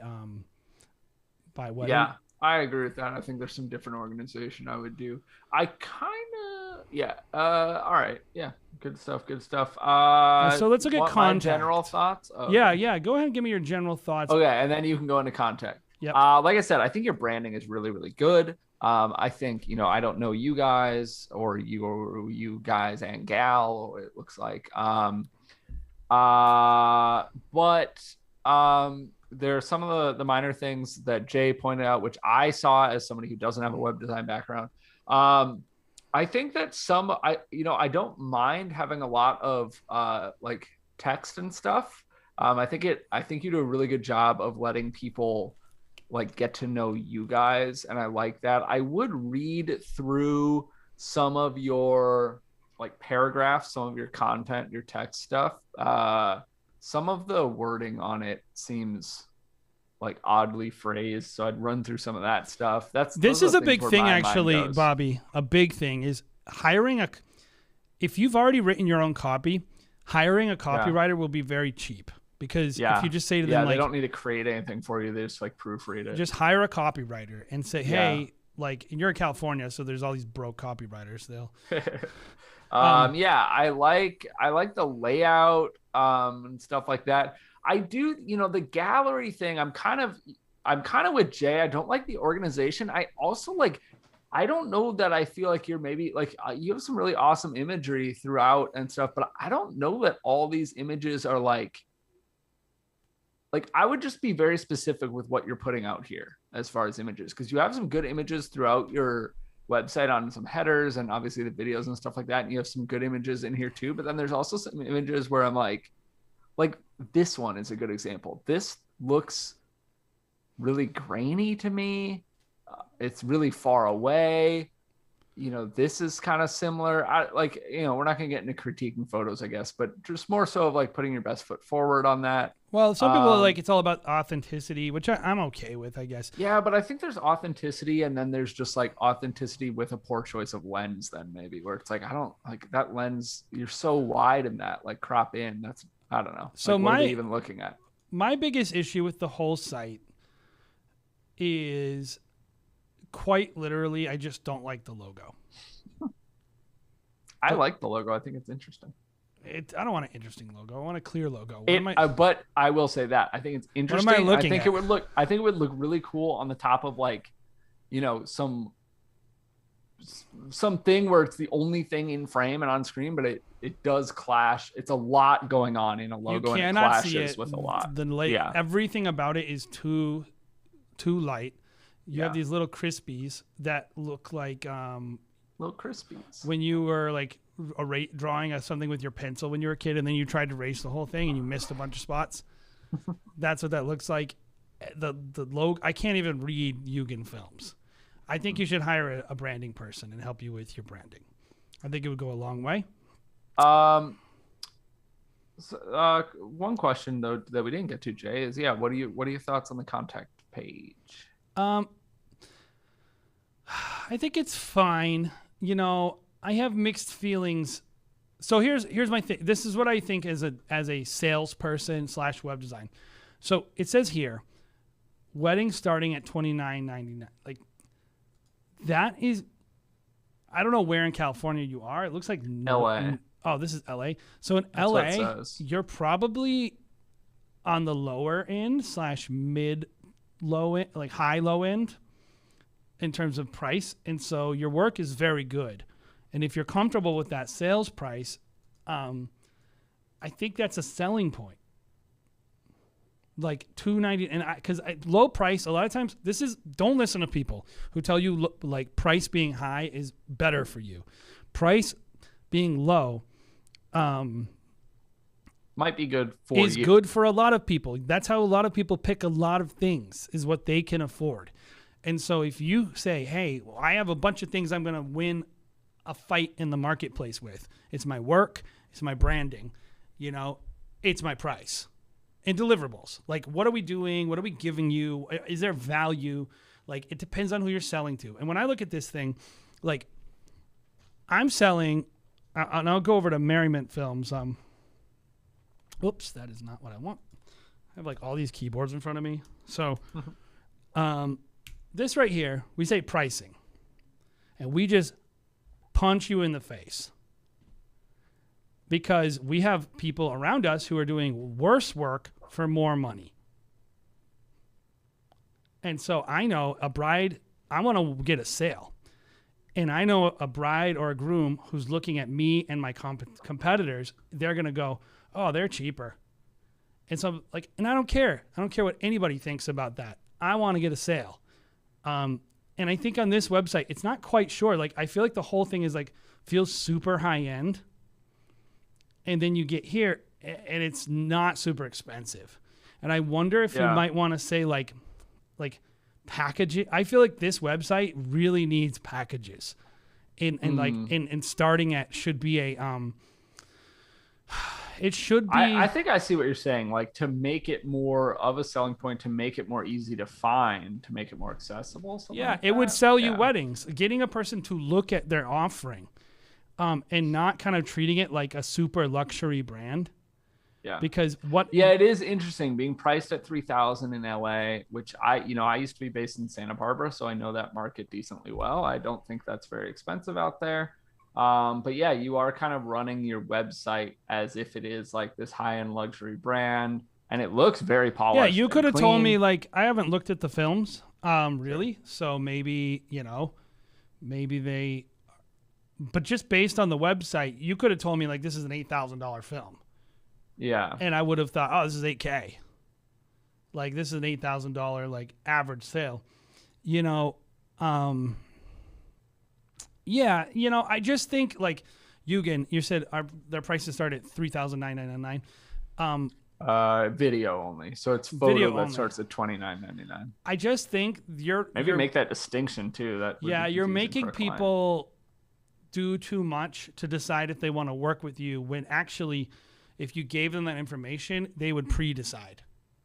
wedding. Yeah, I agree with that. I think there's some different organization I would do. I kind of, all right. Yeah, good stuff. So let's look at contact. General thoughts? Oh, yeah. Go ahead and give me your general thoughts. Okay, and then you can go into contact. Yeah. Like I said, I think your branding is really, really good. I think, I don't know you guys or you guys and gal, it looks like. But there are some of the minor things that Jay pointed out, which I saw as somebody who doesn't have a web design background. I think that I don't mind having a lot of text and stuff. I think you do a really good job of letting people get to know you guys, and I like that. I would read through some of your paragraphs, some of your content, your text stuff. Some of the wording on it seems oddly phrased, so I'd run through some of that stuff. This is a big thing, actually, Bobby. A big thing is hiring if you've already written your own copy, hiring a copywriter will be very cheap, because if you just say to them, they don't need to create anything for you, they just proofread it. Just hire a copywriter and say, hey, you're in California, so there's all these broke copywriters. I like the layout and stuff like that. I do, the gallery thing, I'm kind of with Jay. I don't like the organization. I also I don't know that I feel like you're maybe like you have some really awesome imagery throughout and stuff, but I don't know that all these images are like I would just be very specific with what you're putting out here as far as images, because you have some good images throughout your website on some headers and obviously the videos and stuff like that. And you have some good images in here too, but then there's also some images where I'm like this one is a good example. This looks really grainy to me. It's really far away. This is kind of similar. We're not going to get into critiquing photos, I guess, but just more so of like putting your best foot forward on that. Well, some people are like, it's all about authenticity, which I'm okay with, I guess. Yeah, but I think there's authenticity, and then there's just like authenticity with a poor choice of lens, then maybe, where it's like, I don't like that lens. You're so wide in that, like crop in. That's, I don't know. So what are they even looking at? My biggest issue with the whole site is quite literally, I just don't like the logo. I like the logo. I think it's interesting. I don't want an interesting logo. I want a clear logo. But I will say that I think it's interesting. What am I looking at? It would look really cool on the top of something where it's the only thing in frame and on screen, but it does clash. It's a lot going on in a logo, and it clashes with a lot. Everything about it is too light. You have these little crispies that look like little crispies. When you were like drawing something with your pencil when you were a kid, and then you tried to erase the whole thing and you missed a bunch of spots. That's what that looks like. The logo. I can't even read Eugen Films. I think you should hire a branding person and help you with your branding. I think it would go a long way. One question though that we didn't get to, Jay, is what are your thoughts on the contact page? I think it's fine. I have mixed feelings. So here's my thing. This is what I think as a salesperson / web design. So it says here, wedding starting at $29.99. Like that is, I don't know where in California you are. It looks like LA. Oh, this is LA. So in LA, you're probably on the lower end / mid low end, like high low end in terms of price. And so your work is very good. And if you're comfortable with that sales price, I think that's a selling point. Like $290, and because low price, a lot of times don't listen to people who tell you like price being high is better for you. Price being low might be good for you. Is good for a lot of people. That's how a lot of people pick a lot of things, is what they can afford. And so if you say, hey, well, I have a bunch of things I'm going to win a fight in the marketplace with. It's my work. It's my branding. It's my price. And deliverables. Like, what are we doing? What are we giving you? Is there value? Like, it depends on who you're selling to. And when I look at this thing, like, I'm selling, and I'll go over to Merriment Films. Oops, that is not what I want. I have like all these keyboards in front of me. So, this right here, we say pricing. And we just punch you in the face. Because we have people around us who are doing worse work for more money. And so I know a bride, I want to get a sale. And I know a bride or a groom who's looking at me and my competitors, they're going to go, oh, they're cheaper. And so and I don't care. I don't care what anybody thinks about that. I want to get a sale. And I think on this website, it's not quite sure. Like, I feel like the whole thing is feels super high end. And then you get here and it's not super expensive. And I wonder if you might want to say like packaging. I feel like this website really needs packages. And starting at should be it should be. I think I see what you're saying. Like, to make it more of a selling point, to make it more easy to find, to make it more accessible. It would sell you weddings. Getting a person to look at their offering. And not kind of treating it like a super luxury brand. Yeah. Because it is interesting being priced at $3,000 in LA, which I used to be based in Santa Barbara, so I know that market decently well. I don't think that's very expensive out there. But yeah, you are kind of running your website as if it is like this high-end luxury brand, and it looks very polished. Yeah, you could have told me, like, I haven't looked at the films, really. So maybe maybe they, but just based on the website, you could have told me like this is an $8,000 film. Yeah. And I would have thought, oh, this is $8K. Like this is an $8,000 like average sale. You know, yeah, you know, I just think like Eugen, you said their prices start at $3,999. Video only, so it's photo that starts at $29.99. I just think you're make that distinction too. That you're making people do too much to decide if they want to work with you. When actually, if you gave them that information, they would pre-decide.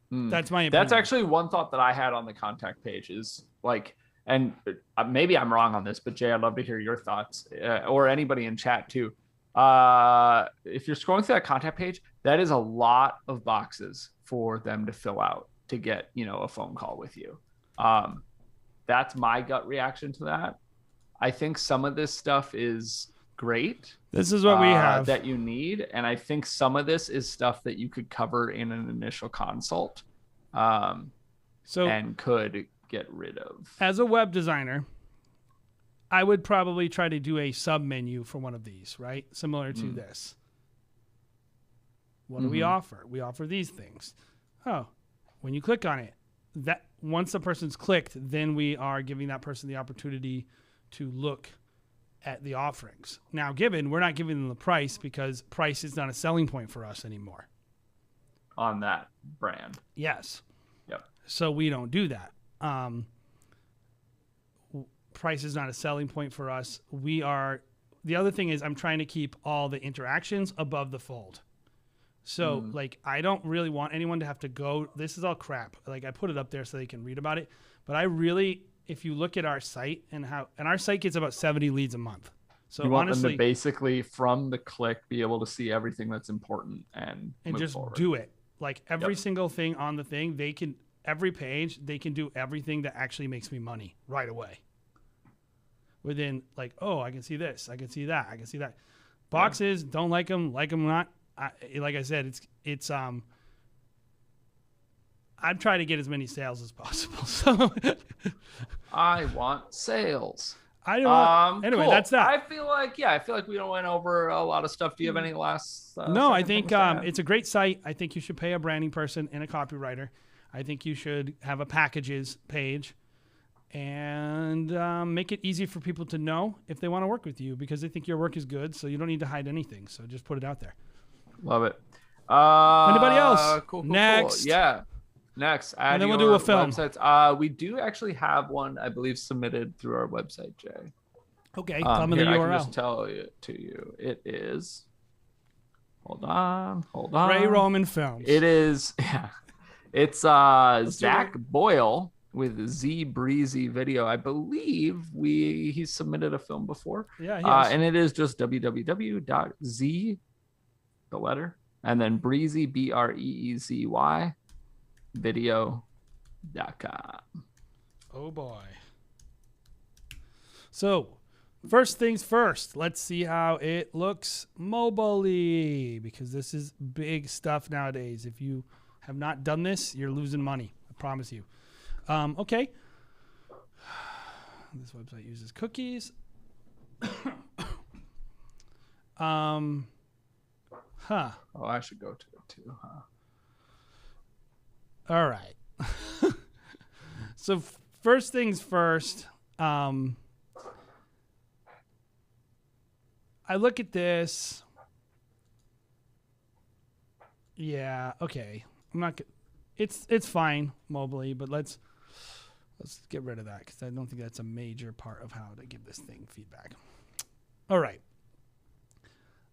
That's my opinion. That's actually one thought that I had on the contact page is like, and maybe I'm wrong on this, but Jay, I'd love to hear your thoughts, or anybody in chat too. If you're scrolling through that contact page, that is a lot of boxes for them to fill out to get, you know, a phone call with you. That's my gut reaction to that. I think some of this stuff is great. This is what we have that you need. And I think some of this is stuff that you could cover in an initial consult. And could get rid of. As a web designer, I would probably try to do a sub menu for one of these, right? Similar to this. What do we offer? We offer these things. Oh, when you click on it, that once the person's clicked, then we are giving that person the opportunity to look at the offerings. Now, we're not giving them the price because price is not a selling point for us anymore. On that brand. Yes. Yep. So we don't do that. Price is not a selling point for us. The other thing is I'm trying to keep all the interactions above the fold. So like, I don't really want anyone to have to go, this is all crap. Like I put it up there so they can read about it. But I really, if you look at our site and our site gets about 70 leads a month. So you want them to basically from the click be able to see everything that's important and just forward. Do it. Like every single thing on the thing, every page, they can do everything that actually makes me money right away. Within like, oh, I can see this, I can see that, I can see that. Boxes, don't like them not. Like I said, it's I'm trying to get as many sales as possible. So I want sales. I don't. Anyway, cool. That's that. I feel like we went over a lot of stuff. Do you have any last? No, I think it's a great site. I think you should pay a branding person and a copywriter. I think you should have a packages page, and make it easy for people to know if they want to work with you because they think your work is good. So you don't need to hide anything. So just put it out there. Love it. Anybody else? Cool. Next. Cool. Yeah. Next. And then we'll do a film. Websites. We do actually have one, I believe, submitted through our website, Jay. Okay. Tell me the URL. I can just tell it to you. It is. Hold on. Ray Roman Films. It is. Yeah. It's Zach Boyle with Z Breezy Video. I believe he submitted a film before. Yeah. And it is just www.z, the letter, and then Breezy Breezy video.com. Oh boy. So first things first, let's see how it looks mobilely, because this is big stuff nowadays. If you have not done this, you're losing money, I promise you. Okay, this website uses cookies. Oh, I should go to it too, huh? All right. So first things first, I look at this. Yeah, okay. I'm not it's fine mobily, but let's get rid of that because I don't think that's a major part of how to give this thing feedback. All right.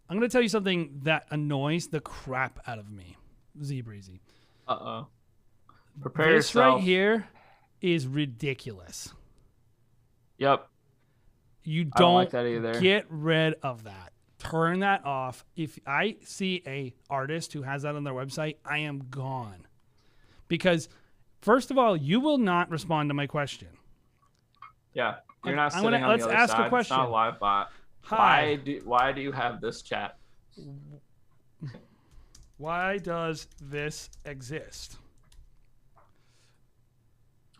I'm going to tell you something that annoys the crap out of me. Z-Breezy. Uh-oh. Prepare yourself. This right here is ridiculous. Yep. You don't like that either. Get rid of that. Turn that off. If I see a artist who has that on their website, I am gone. Because, first of all, you will not respond to my question. Yeah. You're not sitting on the other side. Let's ask a question. It's not a live bot. Hi. Why do you have this chat? Why does this exist?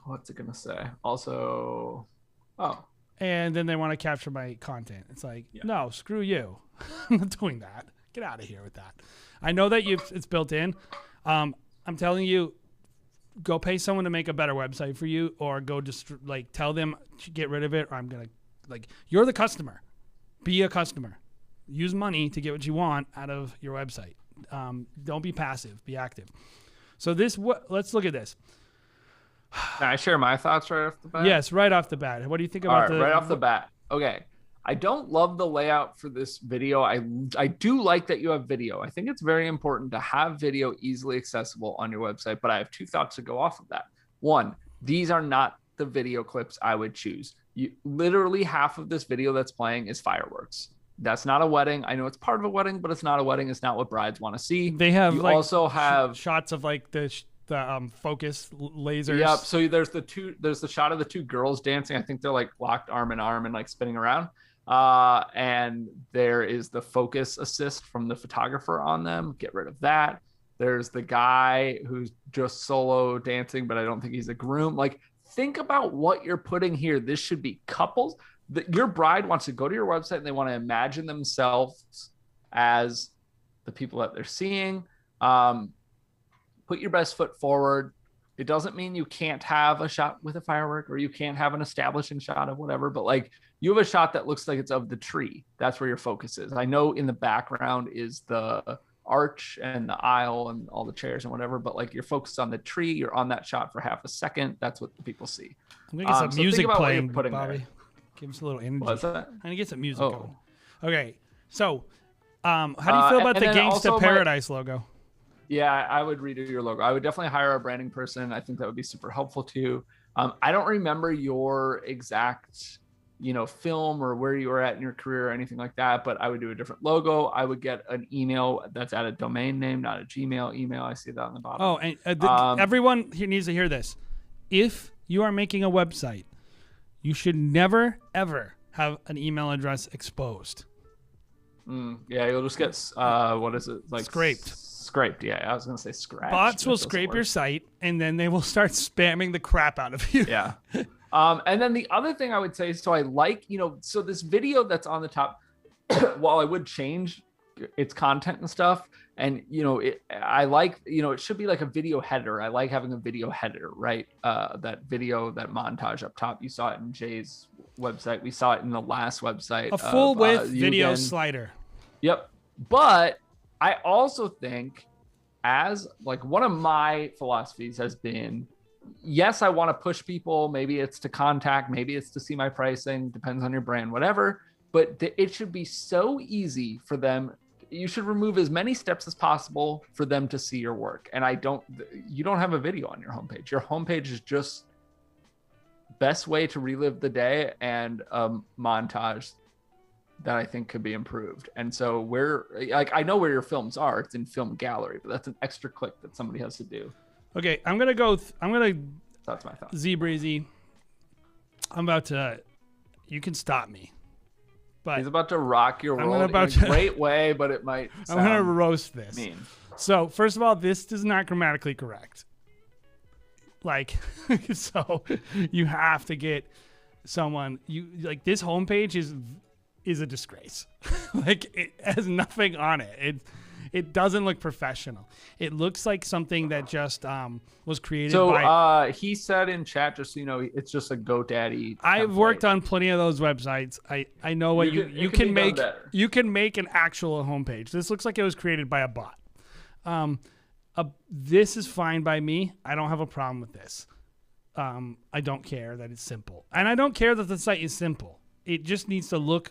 What's it gonna say? Also, and then they want to capture my content. It's like, no, screw you. I'm not doing that. Get out of here with that. I know that it's built in. I'm telling you, go pay someone to make a better website for you, or go just like tell them to get rid of it, or I'm going to, like, you're the customer. Be a customer. Use money to get what you want out of your website. Don't be passive. Be active. So let's look at this. Can I share my thoughts right off the bat? Yes, right off the bat. What do you think about right off the bat? Okay. I don't love the layout for this video. I do like that you have video. I think it's very important to have video easily accessible on your website, but I have two thoughts to go off of that. One, these are not the video clips I would choose. Literally half of this video that's playing is fireworks. That's not a wedding. I know it's part of a wedding, but it's not a wedding. It's not what brides want to see. They have also have shots of like the focus lasers. Yep. So there's the shot of the two girls dancing. I think they're like locked arm in arm and like spinning around. And there is the focus assist from the photographer on them. Get rid of that. There's the guy who's just solo dancing, but I don't think he's a groom. Like, think about what you're putting here. This should be couples. Your bride wants to go to your website and they want to imagine themselves as the people that they're seeing. Put your best foot forward. It doesn't mean you can't have a shot with a firework or you can't have an establishing shot of whatever, but like, you have a shot that looks like it's of the tree. That's where your focus is. I know in the background is the arch and the aisle and all the chairs and whatever, but like, you're focused on the tree. You're on that shot for half a second. That's what the people see. I'm gonna get some music playing, Bobby. There. Give us a little energy. What's that? I'm gonna get some music going. Okay, so how do you feel about the Gangsta Paradise logo? Yeah, I would redo your logo. I would definitely hire a branding person. I think that would be super helpful too. I don't remember your exact, film or where you were at in your career or anything like that, but I would do a different logo. I would get an email that's at a domain name, not a Gmail email. I see that on the bottom. Oh, and everyone here needs to hear this. If you are making a website, you should never, ever have an email address exposed. Yeah, you'll just get, what is it? Like scraped. Yeah, I was going to say scratch. Bots will scrape your site, and then they will start spamming the crap out of you. Yeah. And then the other thing I would say, so I like, so this video that's on the top, while I would change its content and stuff, and, I like, it should be like a video header. I like having a video header, right? That video, that montage up top. You saw it in Jay's website. We saw it in the last website. A full width video slider. Yep. But I also think, as like, one of my philosophies has been, yes, I want to push people. Maybe it's to contact, maybe it's to see my pricing, depends on your brand, whatever. But it should be so easy for them. You should remove as many steps as possible for them to see your work. And you don't have a video on your homepage. Your homepage is just best way to relive the day and a montage that I think could be improved. And so I know where your films are. It's in Film Gallery, but that's an extra click that somebody has to do. Okay, that's my thought. Breezy. I'm about to, you can stop me. But he's about to rock your world in a great way, but it might sound I'm going to roast this. Mean. So, first of all, this is not grammatically correct. Like, so you have to get someone, this homepage is a disgrace. Like, it has nothing on it. It doesn't look professional. It looks like something that just was created by... So he said in chat, just so you know, it's just a GoDaddy template. I've worked on plenty of those websites. I know what you can make. You can make an actual homepage. This looks like it was created by a bot. This is fine by me. I don't have a problem with this. I don't care that it's simple. And I don't care that the site is simple. It just needs to look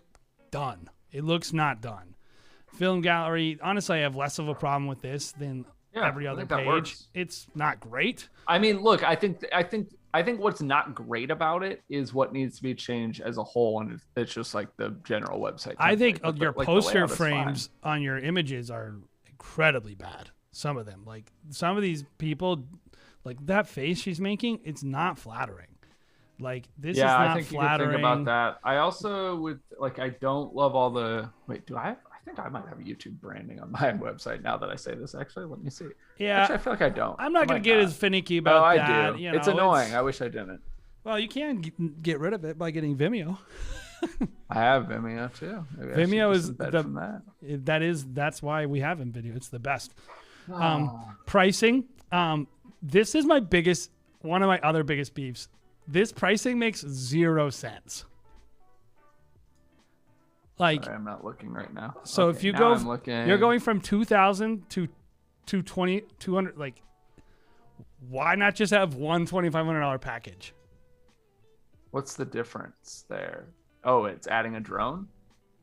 done. It looks not done. Film Gallery, honestly, I have less of a problem with this than every other page. It's not great. I mean, look, I think what's not great about it is what needs to be changed as a whole, and it's just like the general website. I think your poster frames on your images are incredibly bad. Some of them, like some of these people, like that face she's making, it's not flattering. Like this is not I think flattering. You can think about that. I also would I don't love all the. Wait, do I think I might have YouTube branding on my website now that I say this. Actually, let me see. Yeah, actually, I feel like I don't. I'm not going to get as finicky about that. I do. It's annoying. I wish I didn't. Well, you can get rid of it by getting Vimeo. I have Vimeo too. Maybe Vimeo is that's why we have Vimeo. It's the best. Pricing. This is one of my other biggest beefs. This pricing makes 0 sense. Like, sorry, I'm not looking right now. So okay, if you you're going from 2,000 to 200. Like, why not just have one $2,500 package? What's the difference there? Oh, it's adding a drone?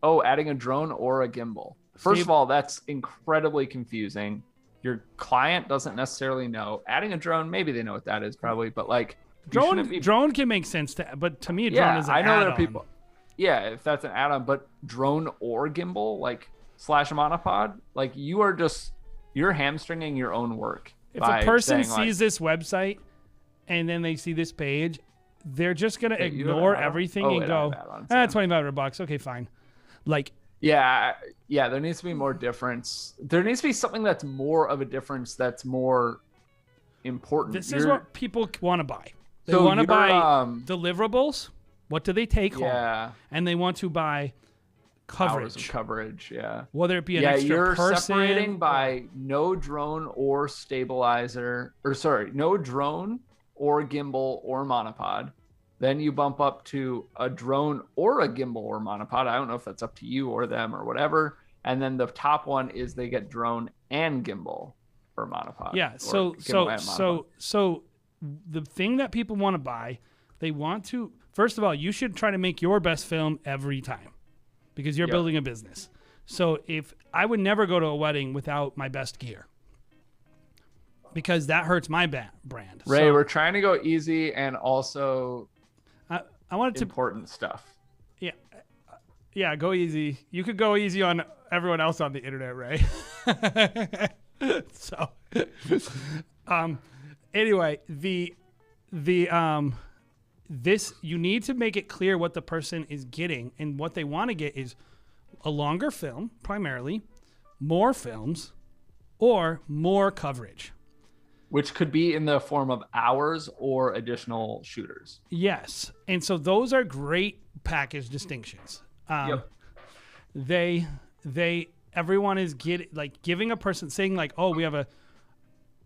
Oh, adding a drone or a gimbal. First of all, that's incredibly confusing. Your client doesn't necessarily know. Adding a drone, maybe they know what that is probably, but like drone can make sense but to me a drone is an I know add-on. there are people. Yeah, if that's an add-on, but drone or gimbal, like / monopod, like you're hamstringing your own work. If a person sees this website and then they see this page, they're just gonna ignore everything and go, $2,500. Okay, fine. Like, yeah, there needs to be more difference. There needs to be something that's more of a difference, that's more important. This is what people want to buy. They want to buy deliverables. What do they take home? And they want to buy coverage. Hours of coverage, yeah. Whether it be an extra you're person. Separating by no drone or stabilizer, no drone or gimbal or monopod. Then you bump up to a drone or a gimbal or monopod. I don't know if that's up to you or them or whatever. And then the top one is they get drone and gimbal or monopod. Yeah. So the thing that people want to buy, they want to, first of all, you should try to make your best film every time because you're building a business. So if I would never go to a wedding without my best gear because that hurts my brand. Ray, we're trying to go easy and also I wanted to important stuff. Yeah. Yeah, go easy. You could go easy on everyone else on the internet, Ray. So anyway, this you need to make it clear what the person is getting, and what they want to get is a longer film, primarily, more films, or more coverage. Which could be in the form of hours or additional shooters. Yes. And so those are great package distinctions. Everyone is giving a person saying like, oh, we have a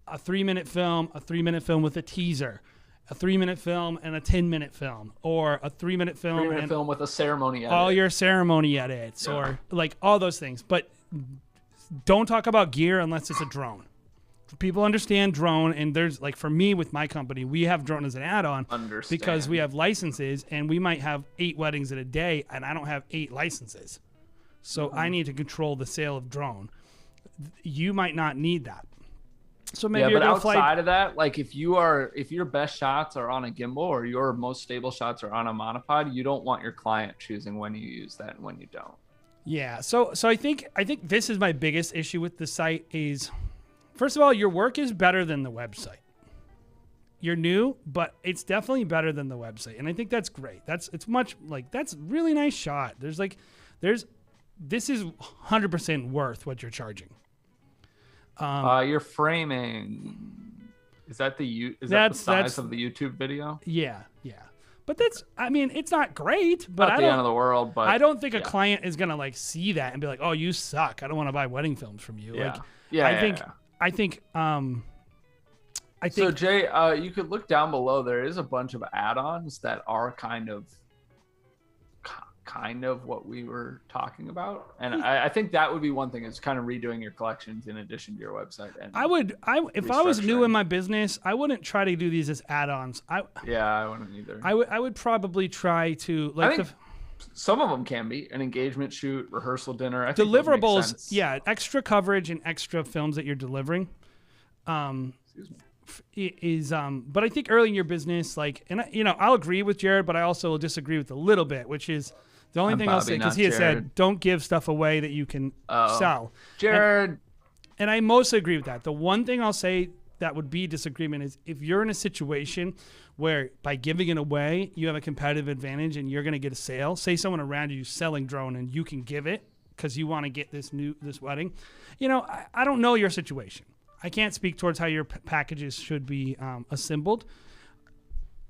3-minute film, a 3-minute film with a teaser, a 3-minute film and a 10-minute film, or a 3-minute film 3-minute film with a ceremony edit. All your ceremony edits, or like all those things. But don't talk about gear unless it's a drone. People understand drone, and there's like, for me with my company, we have drone as an add-on because we have licenses, and we might have 8 weddings in a day, and I don't have 8 licenses. So I need to control the sale of drone. You might not need that. So maybe but outside of that, like if your best shots are on a gimbal or your most stable shots are on a monopod, you don't want your client choosing when you use that and when you don't. Yeah. So I think this is my biggest issue with the site is, first of all, your work is better than the website. You're new, but it's definitely better than the website. And I think that's great. That's a really nice shot. This is 100% worth what you're charging. Your framing, is that the size of the YouTube video? Yeah. But it's not great, but not the end of the world, but I don't think a client is going to like see that and be like, oh, you suck. I don't want to buy wedding films from you. I think so, Jay, you could look down below. There is a bunch of add-ons that are kind of what we were talking about, and I think that would be one thing, is kind of redoing your collections in addition to your website. And if I was new in my business, I wouldn't try to do these as add-ons. I wouldn't either. I would probably try to some of them can be an engagement shoot, rehearsal dinner. Deliverables, extra coverage and extra films that you're delivering. But I think early in your business, I'll agree with Jared, but I also will disagree with a little bit, which is the only thing I'll say, because he had said, don't give stuff away that you can sell. Jared. And I mostly agree with that. The one thing I'll say that would be disagreement is if you're in a situation where by giving it away, you have a competitive advantage and you're going to get a sale. Say someone around you is selling drone and you can give it because you want to get this wedding. I don't know your situation. I can't speak towards how your packages should be assembled.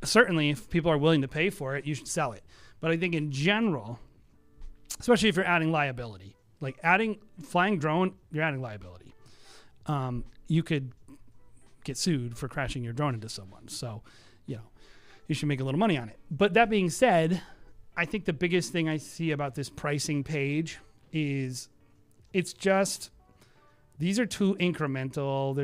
certainly if people are willing to pay for it, you should sell it. But I think in general, especially if you're adding liability, like flying drone, you're adding liability. You could get sued for crashing your drone into someone. So, you should make a little money on it. But that being said, I think the biggest thing I see about this pricing page is these are too incremental.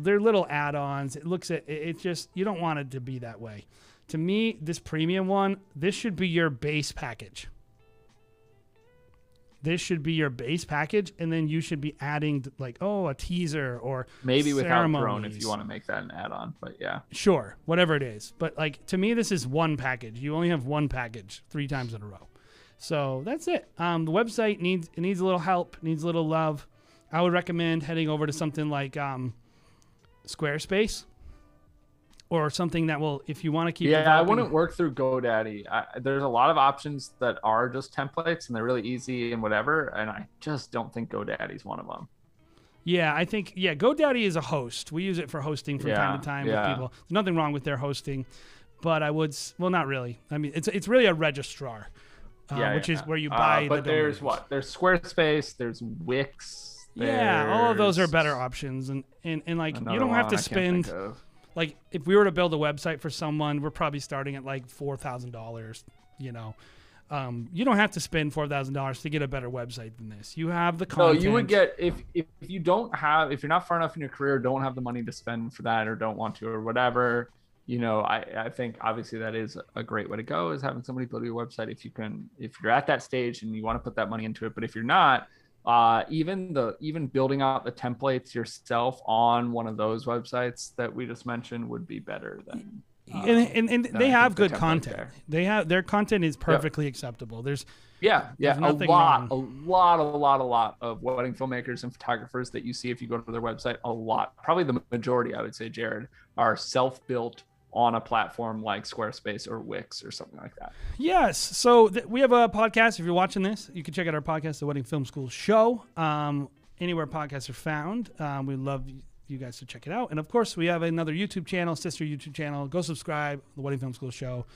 They're little add-ons. You don't want it to be that way. To me, this premium one, this should be your base package. This should be your base package, and then you should be adding a teaser or maybe without drone ceremonies. if you want to make that an add-on. But yeah, sure, whatever it is. But to me, this is one package. You only have one package 3 times in a row, so that's it. The website needs a little help, needs a little love. I would recommend heading over to something like Squarespace. Or something that will, if you want to keep. Yeah, developing. I wouldn't work through GoDaddy. There's a lot of options that are just templates and they're really easy and whatever. And I just don't think GoDaddy's one of them. Yeah, I think GoDaddy is a host. We use it for hosting from time to time with people. There's nothing wrong with their hosting, but I would. Well, not really. I mean, it's really a registrar, which is where you buy. But the there's domains. There's Squarespace. There's Wix. All of those are better options, and you don't have to spend. Like, if we were to build a website for someone, we're probably starting at like $4,000. You don't have to spend $4,000 to get a better website than this. You have the content. No, you would get if you're not far enough in your career, don't have the money to spend for that, or don't want to, or whatever. I think obviously that is a great way to go, is having somebody build your website if you're at that stage and you want to put that money into it. But if you're not, even building out the templates yourself on one of those websites that we just mentioned would be better than. And they have good content. Their content is perfectly acceptable. There's a lot of wedding filmmakers and photographers that you see if you go to their website. Probably the majority, I would say, Jared, are self-built on a platform like Squarespace or Wix or something like that. Yes. So we have a podcast. If you're watching this, you can check out our podcast, The Wedding Film School Show, anywhere podcasts are found. We'd love you guys to check it out. And, of course, we have another YouTube channel, sister YouTube channel. Go subscribe, The Wedding Film School Show.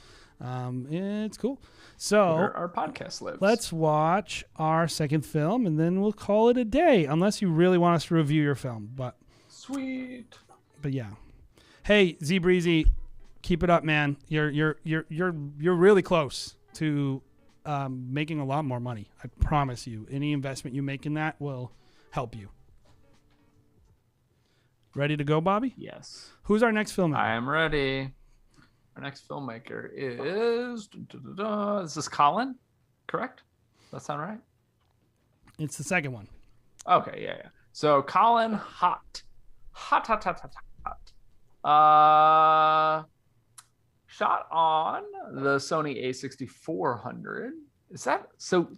It's cool. So where our podcast lives. Let's watch our second film, and then we'll call it a day, unless you really want us to review your film. But sweet. But, yeah. Hey, Z Breezy. Keep it up, man. You're really close to making a lot more money. I promise you. Any investment you make in that will help you. Ready to go, Bobby? Yes. Who's our next filmmaker? I am ready. Our next filmmaker is Is this Colin? Correct? Does that sound right? It's the second one. Okay, yeah. So Colin hot. Shot on the Sony A6400. Is that so?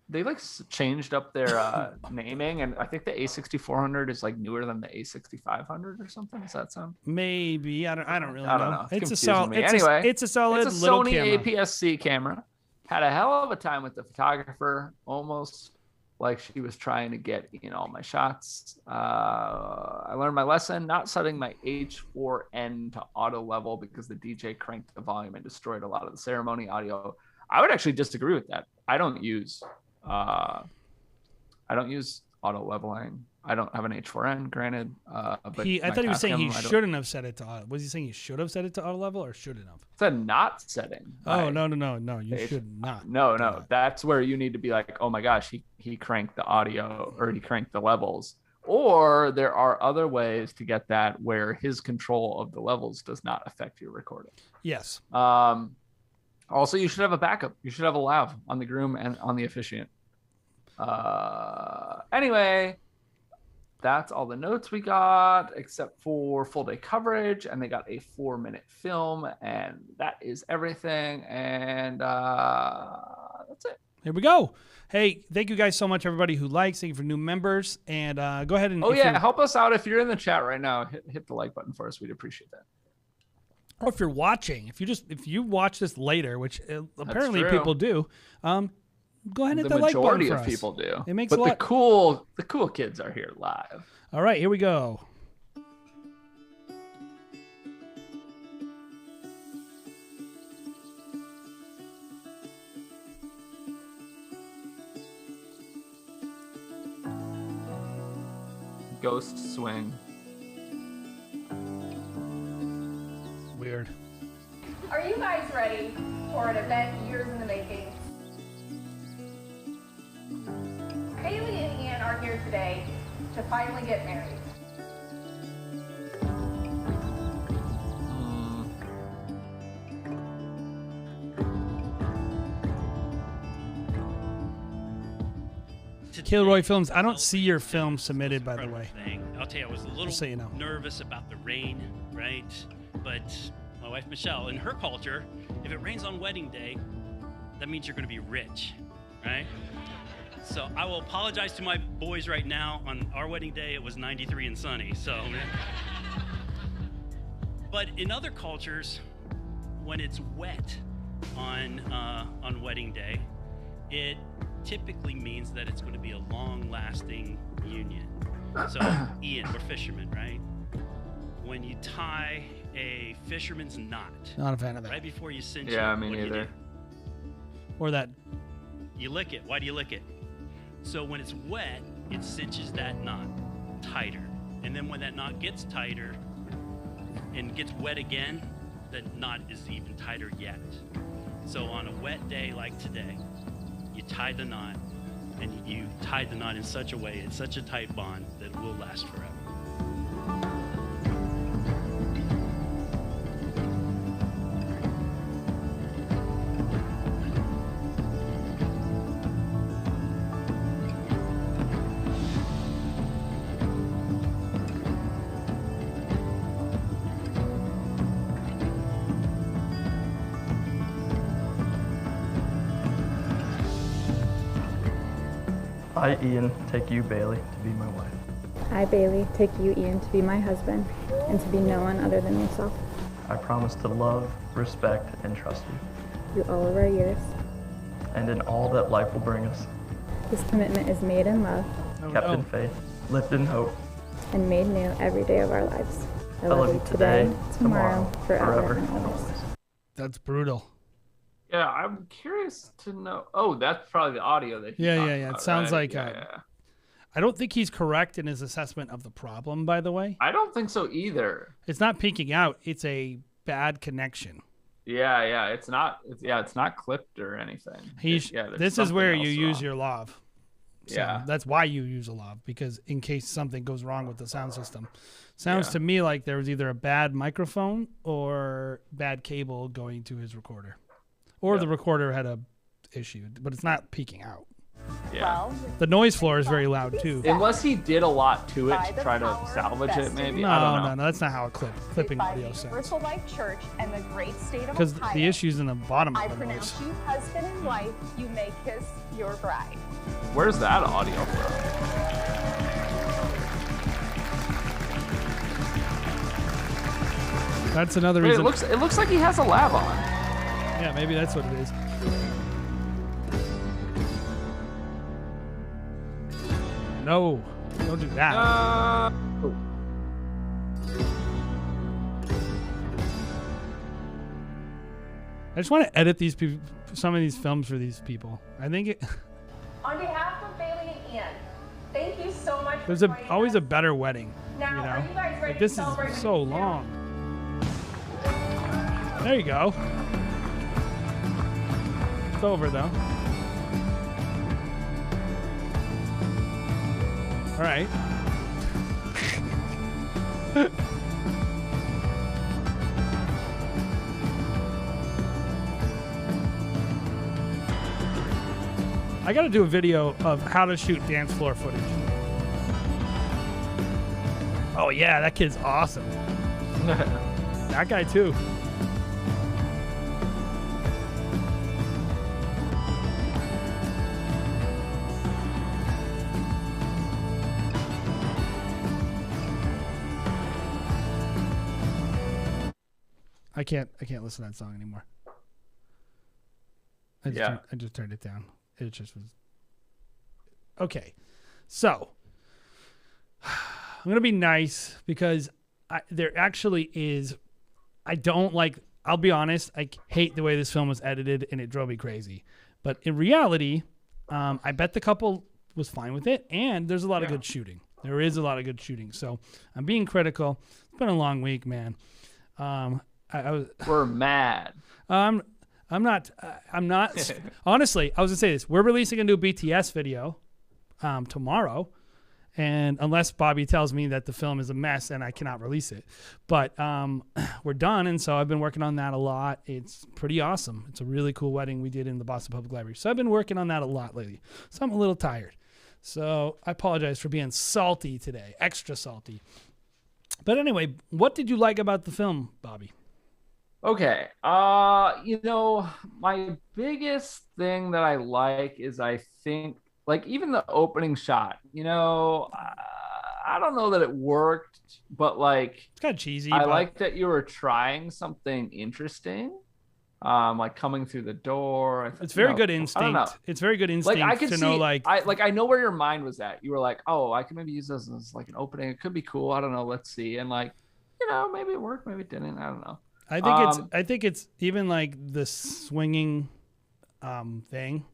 They like changed up their naming, and I think the A6400 is like newer than the A6500 or something. Does that sound? Maybe I don't really know. I don't know. It's a solid. Anyway, it's a solid it's a little Sony camera. APS-C camera. Had a hell of a time with the photographer. Almost like she was trying to get all my shots. I learned my lesson, not setting my H4n to auto level because the DJ cranked the volume and destroyed a lot of the ceremony audio. I would actually disagree with that. I don't use auto leveling. I don't have an H4n, granted. But I thought he was saying he shouldn't have set it to auto. Was he saying he should have set it to auto level or shouldn't have? It's a not setting. Oh, no. You should not. No. That's where you need to be like, oh my gosh, he cranked the audio or he cranked the levels. Or there are other ways to get that where his control of the levels does not affect your recording. Yes. Also, you should have a backup. You should have a lav on the groom and on the officiant. Anyway, that's all the notes we got, except for full day coverage, and they got a 4-minute film, and that is everything. And that's it. Here we go. Hey, thank you guys so much, everybody who likes. Thank you for new members, and go ahead and help us out if you're in the chat right now. Hit the like button for us. We'd appreciate that. Or if you're watching, if you watch this later, which apparently people do, go ahead and hit the like button for us. The majority of people do. It makes but a lot. The cool kids are here live. All right, here we go. ghost swing. Weird. Are you guys ready for an event years in the making? Bailey and Ian are here today to finally get married. Kilroy Films, I don't see your film submitted, by the way. I'll tell you, I was a little Just so you know. nervous about the rain, right? But my wife Michelle, in her culture, if it rains on wedding day, that means you're going to be rich, right? So I will apologize to my boys right now. On our wedding day, it was 93 and sunny. So, but in other cultures, when it's wet on wedding day, it typically means that it's going to be a long-lasting union. So, Ian, we're fishermen, right? When you tie a fisherman's knot, Not a fan of that. right before you cinch Yeah, it, me what do you neither. do? Or that. You lick it. Why do you lick it? So when it's wet, it cinches that knot tighter. And then when that knot gets tighter and gets wet again, the knot is even tighter yet. So on a wet day like today, you tie the knot, and you tie the knot in such a way, it's such a tight bond that it will last forever. I, Ian, take you, Bailey, to be my wife. I, Bailey, take you, Ian, to be my husband, and to be no one other than yourself. I promise to love, respect, and trust you. Through all of our years. And in all that life will bring us. This commitment is made in love. Kept in faith, lived in hope. And made new every day of our lives. I love you today, tomorrow, forever, and always. That's brutal. Yeah, I'm curious to know. Oh, that's probably the audio that. Yeah. About, It sounds right? like. Yeah. I don't think he's correct in his assessment of the problem, by the way. I don't think so either. It's not peeking out. It's a bad connection. Yeah. It's not. It's not clipped or anything. This is where you use your lav. So Yeah. that's why you use a lav, because in case something goes wrong with the sound system. Sounds to me like there was either a bad microphone or bad cable going to his recorder. Or the recorder had a issue, but it's not peeking out. Yeah. The noise floor is very loud too. Unless he did a lot to it to try to salvage it, maybe. I don't know. No, that's not how a clipping audio sounds. Universal Life Church and the great state of Because Ohio. the issue's in the bottom I of the pronounce voice. you husband and wife. You may kiss your bride. Where's that audio from? That's another Wait, reason. it looks like he has a lav on. Yeah, maybe that's what it is. No, don't do that. Oh. I just want to edit these people, some of these films for these people. I think it. On behalf of Bailey and Ian, thank you so much There's for joining always us. a better wedding. Now, you know? are you guys ready Like, this to celebrate is so with me? long. There you go. It's over though. All right. I got to do a video of how to shoot dance floor footage. Oh yeah, that kid's awesome. That guy too. I can't listen to that song anymore. I just turned it down. It just was okay. So I'm gonna be nice because there actually is. I don't like. I'll be honest. I hate the way this film was edited, and it drove me crazy. But in reality, I bet the couple was fine with it, and there's a lot of good shooting. There is a lot of good shooting. So I'm being critical. It's been a long week, man. We're mad. I'm not. Honestly, I was gonna say this. We're releasing a new BTS video tomorrow, and unless Bobby tells me that the film is a mess and I cannot release it, but we're done. And so I've been working on that a lot. It's pretty awesome. It's a really cool wedding we did in the Boston Public Library. So I've been working on that a lot lately. So I'm a little tired. So I apologize for being salty today, extra salty. But anyway, what did you like about the film, Bobby? Okay. You know, my biggest thing that I like is I think like even the opening shot, you know, I don't know that it worked, but like it's kind of cheesy. I like that you were trying something interesting. Like coming through the door. It's very good instinct. It's very good instinct like, I could to see, know like I know where your mind was at. You were like, oh, I can maybe use this as like an opening. It could be cool. I don't know. Let's see. And like, you know, maybe it worked, maybe it didn't. I don't know. I think it's even like the swinging thing.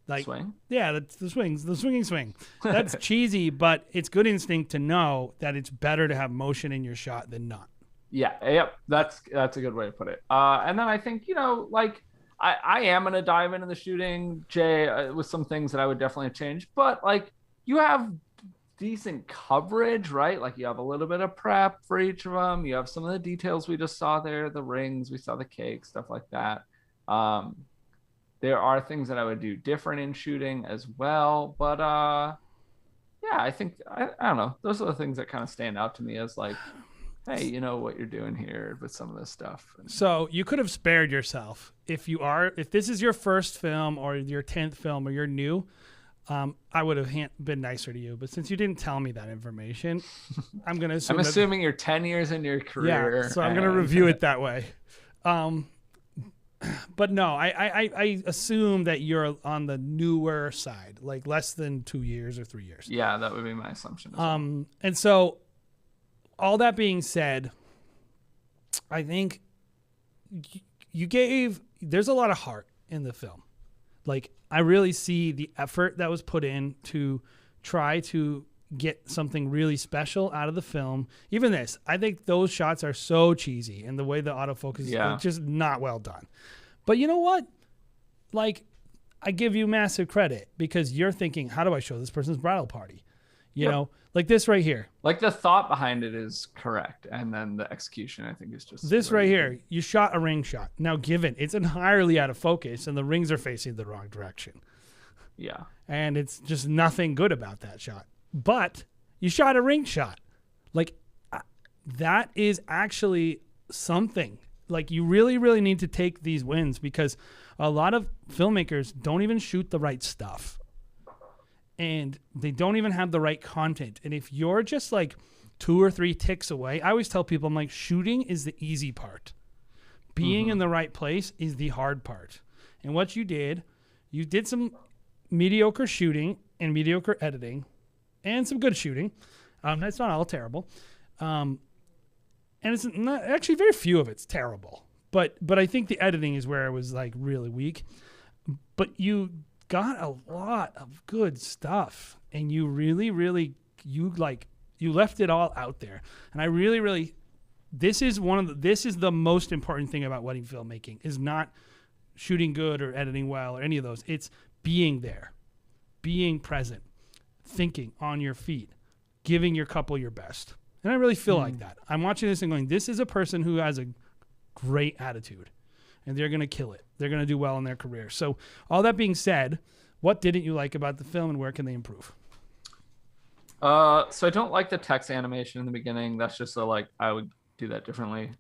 Like swing? Yeah, the swinging swing. That's cheesy, but it's good instinct to know that it's better to have motion in your shot than not. Yeah, yep, that's a good way to put it. And then I think, you know, like I am gonna dive into the shooting, Jay, with some things that I would definitely change. But like you have decent coverage, right? Like you have a little bit of prep for each of them. You have some of the details we just saw there, the rings, we saw the cake, stuff like that. There are things that I would do different in shooting as well. But yeah, I think I don't know. Those are the things that kind of stand out to me as like, hey, you know what you're doing here with some of this stuff. So you could have spared yourself if this is your first film or your 10th film or you're new. I would have been nicer to you, but since you didn't tell me that information, I'm gonna assume. I'm assuming you're 10 years in your career. Yeah, so I'm gonna review it that way. But no, I assume that you're on the newer side, like less than 2 years or 3 years. Yeah, that would be my assumption. As well. And so. All that being said, I think there's a lot of heart in the film. Like, I really see the effort that was put in to try to get something really special out of the film. Even this, I think those shots are so cheesy and the way the autofocus is just not well done. But you know what? Like, I give you massive credit because you're thinking, how do I show this person's bridal party? You know, like this right here. Like the thought behind it is correct. And then the execution, I think, is just this right here. You shot a ring shot. Now, given it's entirely out of focus and the rings are facing the wrong direction. Yeah. And it's just nothing good about that shot. But you shot a ring shot. Like that is actually something. Like you really, really need to take these wins because a lot of filmmakers don't even shoot the right stuff. And they don't even have the right content. And if you're just like 2 or 3 ticks away, I always tell people, I'm like, shooting is the easy part. Being in the right place is the hard part. And what you did some mediocre shooting and mediocre editing and some good shooting. That's not all terrible. And it's not actually very few of it's terrible. But I think the editing is where it was like really weak. But you got a lot of good stuff and you really you left it all out there, and I really this is the most important thing about wedding filmmaking is not shooting good or editing well or any of those. It's being there, being present, thinking on your feet, giving your couple your best. And I really feel like that. I'm watching this and going, this is a person who has a great attitude and they're going to kill it. They're going to do well in their career. So all that being said, what didn't you like about the film and where can they improve? So I don't like the text animation in the beginning. That's just I would do that differently.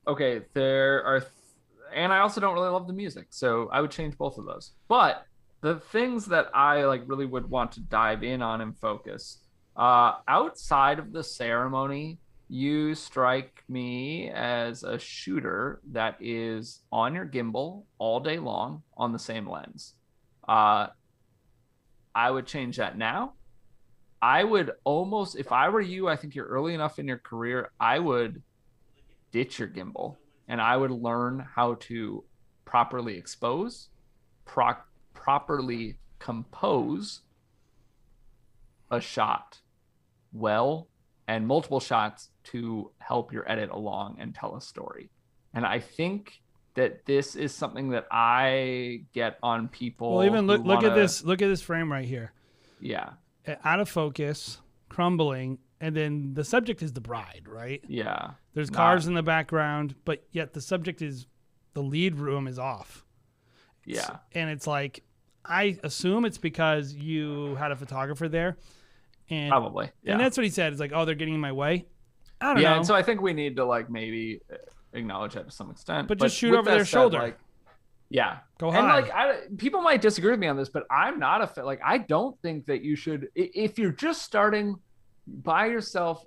Okay, and I also don't really love the music. So I would change both of those. But the things that I really would want to dive in on and focus, outside of the ceremony, you strike me as a shooter that is on your gimbal all day long on the same lens. I would change that now. I would almost, if I were you, I think you're early enough in your career, I would ditch your gimbal and I would learn how to properly expose, properly compose, a shot well and multiple shots to help your edit along and tell a story. And I think that this is something that I get on people. Well, even look at this. Look at this frame right here. Yeah. Out of focus, crumbling, and then the subject is the bride, right? Yeah. There's cars in the background, but yet the subject is, the lead room is off. Yeah. And it's like, I assume it's because you had a photographer there. And, probably. Yeah. And that's what he said. It's like, oh, they're getting in my way. I don't know. Yeah, and so I think we need to like maybe acknowledge that to some extent. But just shoot over their shoulder. Like, yeah. Go high. And like, people might disagree with me on this, but I'm not like, I don't think that you should, if you're just starting by yourself,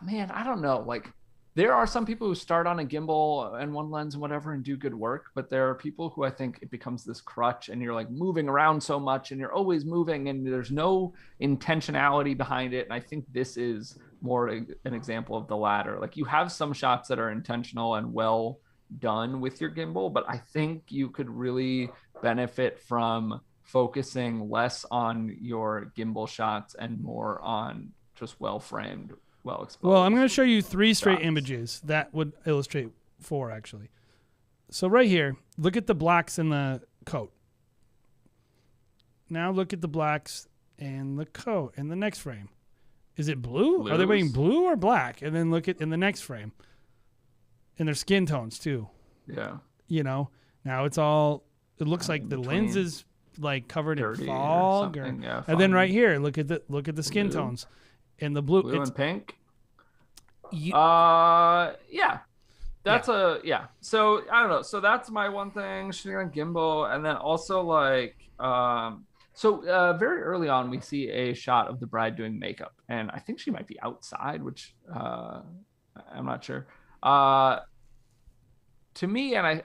man, I don't know. Like, there are some people who start on a gimbal and one lens and whatever and do good work, but there are people who I think it becomes this crutch and you're like moving around so much and you're always moving and there's no intentionality behind it. And I think this is more an example of the latter. Like, you have some shots that are intentional and well done with your gimbal, but I think you could really benefit from focusing less on your gimbal shots and more on just well framed, well exposed. Well, I'm going to show you 3 straight images that would illustrate 4 actually. So right here, look at the blacks in the coat. Now look at the blacks and the coat in the next frame. Is it blue? Blues. Are they wearing blue or black? And then look at in the next frame. And their skin tones too. Yeah. You know, now it's all, it looks like the lens is like covered in fog. Yeah, and then right here, look at the skin tones. And the blue and pink. Yeah. That's yeah. So I don't know. So that's my one thing, shooting on gimbal. And then also like, very early on, we see a shot of the bride doing makeup. And I think she might be outside, which I'm not sure. To me, and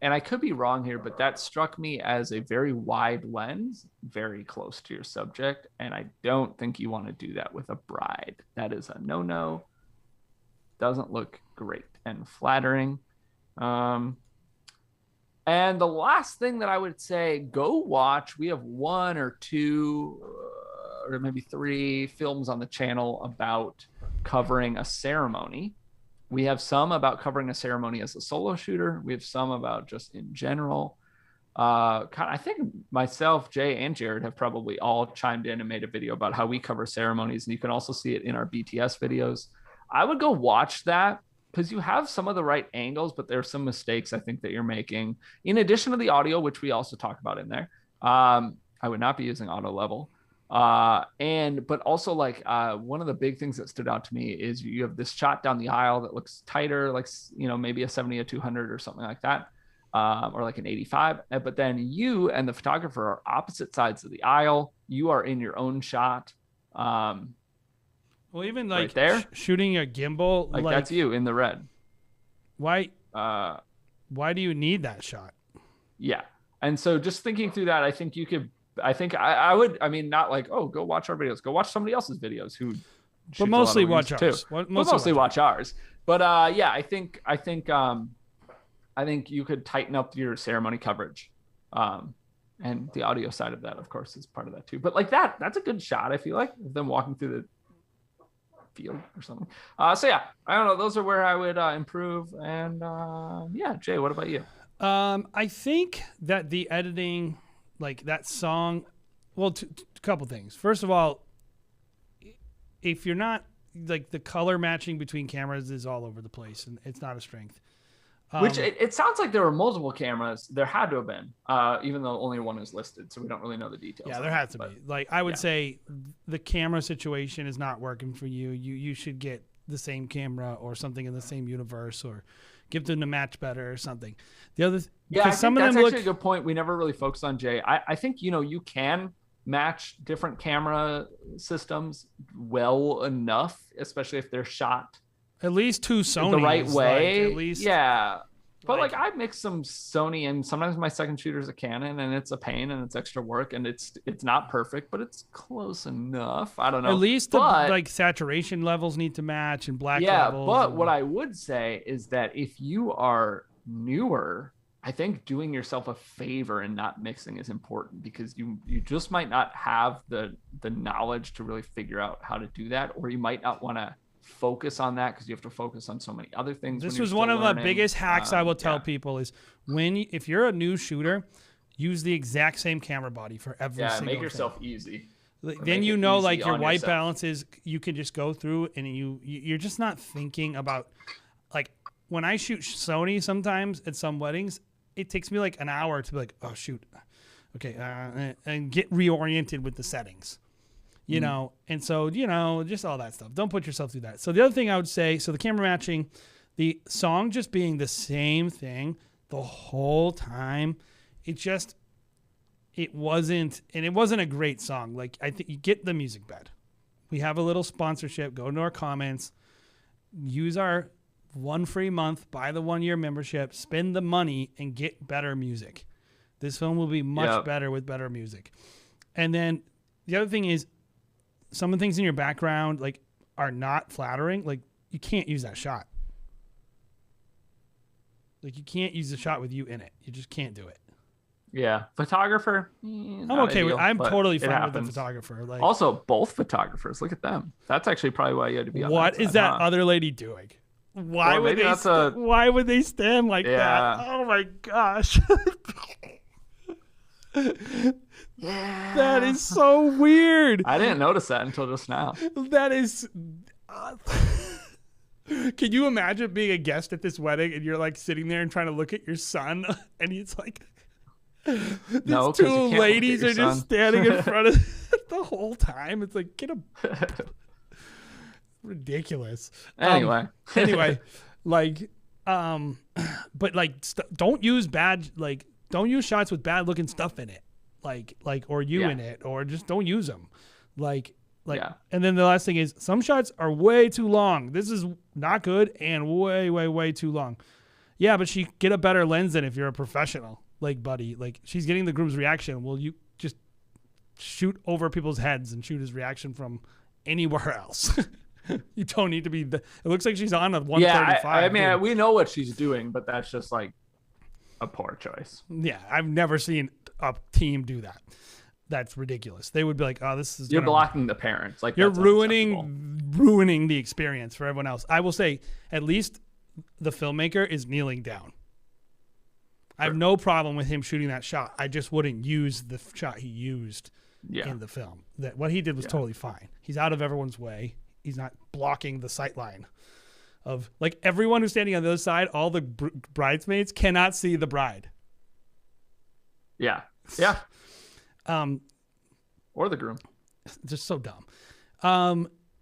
I could be wrong here, but that struck me as a very wide lens, very close to your subject. And I don't think you want to do that with a bride. That is a no-no. Doesn't look great and flattering. And the last thing that I would say, go watch. We have 1 or 2 or maybe 3 films on the channel about covering a ceremony. We have some about covering a ceremony as a solo shooter. We have some about just in general. I think myself, Jay, and Jared have probably all chimed in and made a video about how we cover ceremonies. And you can also see it in our BTS videos. I would go watch that because you have some of the right angles, but there are some mistakes I think that you're making. In addition to the audio, which we also talk about in there, I would not be using auto level. But also like one of the big things that stood out to me is you have this shot down the aisle that looks tighter, like, you know, maybe a 70, a 200 or something like that, or like an 85. But then you and the photographer are opposite sides of the aisle. You are in your own shot. Well, even like right there, shooting a gimbal, like that's you in the red. Why do you need that shot? Yeah. And so just thinking through that, I think you could, I would, I mean, not like, oh, go watch our videos, go watch somebody else's videos who, but mostly watch ours. Mostly watch ours. But yeah, I think you could tighten up your ceremony coverage. And the audio side of that, of course, is part of that too. But like that's a good shot, I feel like, of them walking through the field or something. So yeah, I don't know. Those are where I would improve. And yeah, Jay, what about you? I think that the editing, like that song, well, a couple things. First of all, if you're not, like, the color matching between cameras is all over the place, and it's not a strength. Which it sounds like there were multiple cameras. There had to have been, even though only one is listed, so we don't really know the details. Yeah, there has to be. Like, I would say the camera situation is not working for you. You should get the same camera or something in the same universe, or give them to match better or something. The other, yeah, some of them actually a good point. We never really focused on, Jay. I think, you know, you can match different camera systems well enough, especially if they're shot at least 2 Sony the right way. Like, at least, yeah. But like I mix some Sony, and sometimes my second shooter is a Canon, and it's a pain and it's extra work, and it's not perfect, but it's close enough. I don't know. At least the like saturation levels need to match, and black levels. But what I would say is that if you are newer, I think doing yourself a favor and not mixing is important, because you just might not have the the knowledge to really figure out how to do that, or you might not want to focus on that because you have to focus on so many other things. This was one of the biggest hacks I will tell people is if you're a new shooter, use the exact same camera body for every single make yourself thing. easy. Then you know, like your white balances, you can just go through and you're just not thinking about, like when I shoot Sony sometimes at some weddings, it takes me like an hour to be like, oh shoot, okay, and get reoriented with the settings, you know, and so just all that stuff. Don't put yourself through that. So the other thing I would say, so the camera matching, the song just being the same thing the whole time, it wasn't a great song. Like, I think you get the music bed. We have a little sponsorship. Go to our comments. Use our 1 free month. Buy the 1-year membership. Spend the money and get better music. This film will be much better with better music. And then the other thing is, some of the things in your background like are not flattering. Like, you can't use that shot. Like, you can't use the shot with you in it. You just can't do it. Yeah, photographer. I'm okay with. I'm totally fine with the photographer. Like, also, both photographers. Look at them. That's actually probably why you had to be on. What is that other lady doing? Why would they stand like that? Oh my gosh. That is so weird. I didn't notice that until just now. That is. Can you imagine being a guest at this wedding and you're like sitting there and trying to look at your son and it's like. No, two ladies are just standing in front of the whole time. It's like, get a ridiculous. Anyway, like, but like, don't use shots with bad looking stuff in it, or in it, or just don't use them. And then the last thing is, some shots are way too long. This is not good and way, way, way too long. Yeah, but get a better lens than if you're a professional. Like, buddy, like, she's getting the groom's reaction. Well, you just shoot over people's heads and shoot his reaction from anywhere else. You don't need to be. It looks like she's on a 135. Yeah, I mean, we know what she's doing, but that's just like a poor choice. Yeah, I've never seen a team do that. That's ridiculous. They would be like, "Oh, this is." You're blocking the parents. Like, you're ruining the experience for everyone else. I will say, at least the filmmaker is kneeling down. I have no problem with him shooting that shot. I just wouldn't use the shot he used in the film. That what he did was totally fine. He's out of everyone's way. He's not blocking the sight line of, like, everyone who's standing on the other side. All the bridesmaids cannot see the bride. Yeah. Or the groom. Just so dumb.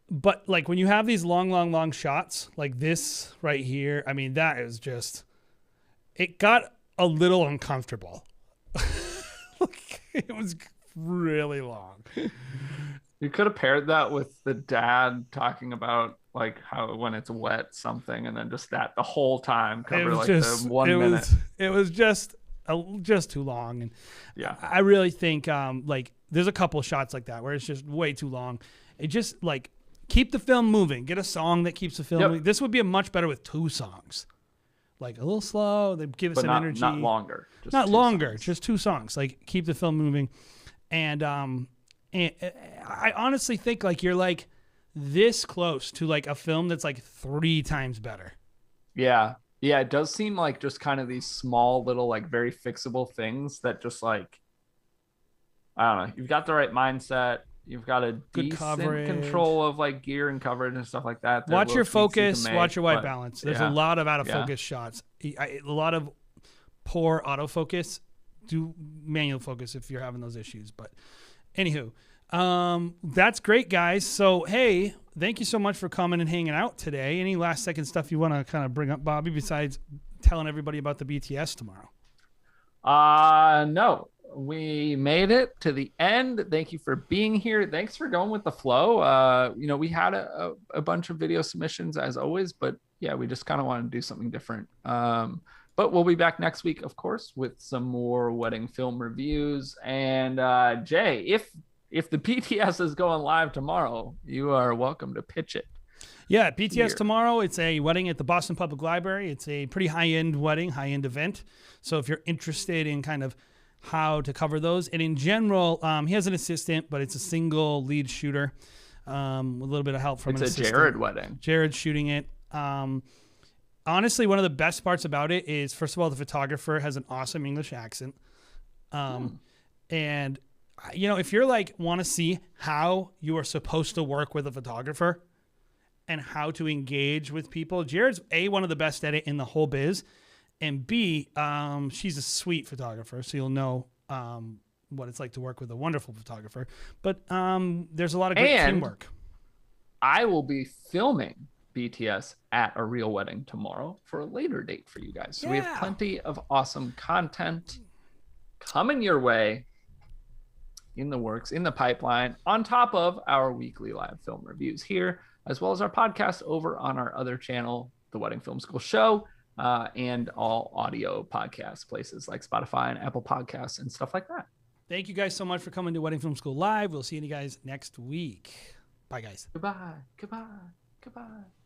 But like, when you have these long shots like this right here, I mean, that is just, it got a little uncomfortable. It was really long. You could have paired that with the dad talking about like how when it's wet something, and then just that the whole time cover like the 1 minute. It was just too long, and yeah, I really think like there's a couple of shots like that where it's just way too long. It just like keep the film moving. Get a song that keeps the film moving. This would be much better with 2 songs. Like a little slow, they give us some energy. Not longer. Not longer, just 2 songs. Like, keep the film moving. And I honestly think like you're like this close to like a film that's like 3 times better. Yeah. Yeah, it does seem like just kind of these small little like very fixable things that just like, I don't know, you've got the right mindset. You've got a good decent coverage, control of like gear and coverage and stuff like that. Watch your focus, watch your white balance. There's a lot of out of focus shots. A lot of poor autofocus. Do manual focus if you're having those issues. But anywho, that's great, guys. So, hey, thank you so much for coming and hanging out today. Any last second stuff you want to kind of bring up, Bobby, besides telling everybody about the BTS tomorrow? No. We made it to the end. Thank you for being here. Thanks for going with the flow. We had a bunch of video submissions as always, but yeah, we just kind of wanted to do something different. But we'll be back next week, of course, with some more wedding film reviews. And Jay, if the BTS is going live tomorrow, you are welcome to pitch it. Yeah, BTS tomorrow. It's a wedding at the Boston Public Library. It's a pretty high-end wedding, high-end event. So if you're interested in kind of how to cover those. And in general, he has an assistant, but it's a single lead shooter with a little bit of help from an assistant. It's a Jared wedding. Jared's shooting it. Honestly, one of the best parts about it is, first of all, the photographer has an awesome English accent. And, you know, if you're like, want to see how you are supposed to work with a photographer and how to engage with people, Jared's A, one of the best at it in the whole biz. And B, she's a sweet photographer, so you'll know what it's like to work with a wonderful photographer. But there's a lot of great teamwork. I will be filming BTS at a real wedding tomorrow for a later date for you guys. So we have plenty of awesome content coming your way, in the works, in the pipeline, on top of our weekly live film reviews here, as well as our podcast over on our other channel, The Wedding Film School Show, and all audio podcast places like Spotify and Apple Podcasts and stuff like that. Thank you guys so much for coming to Wedding Film School Live. We'll see you guys next week. Bye, guys. Goodbye. Goodbye. Goodbye.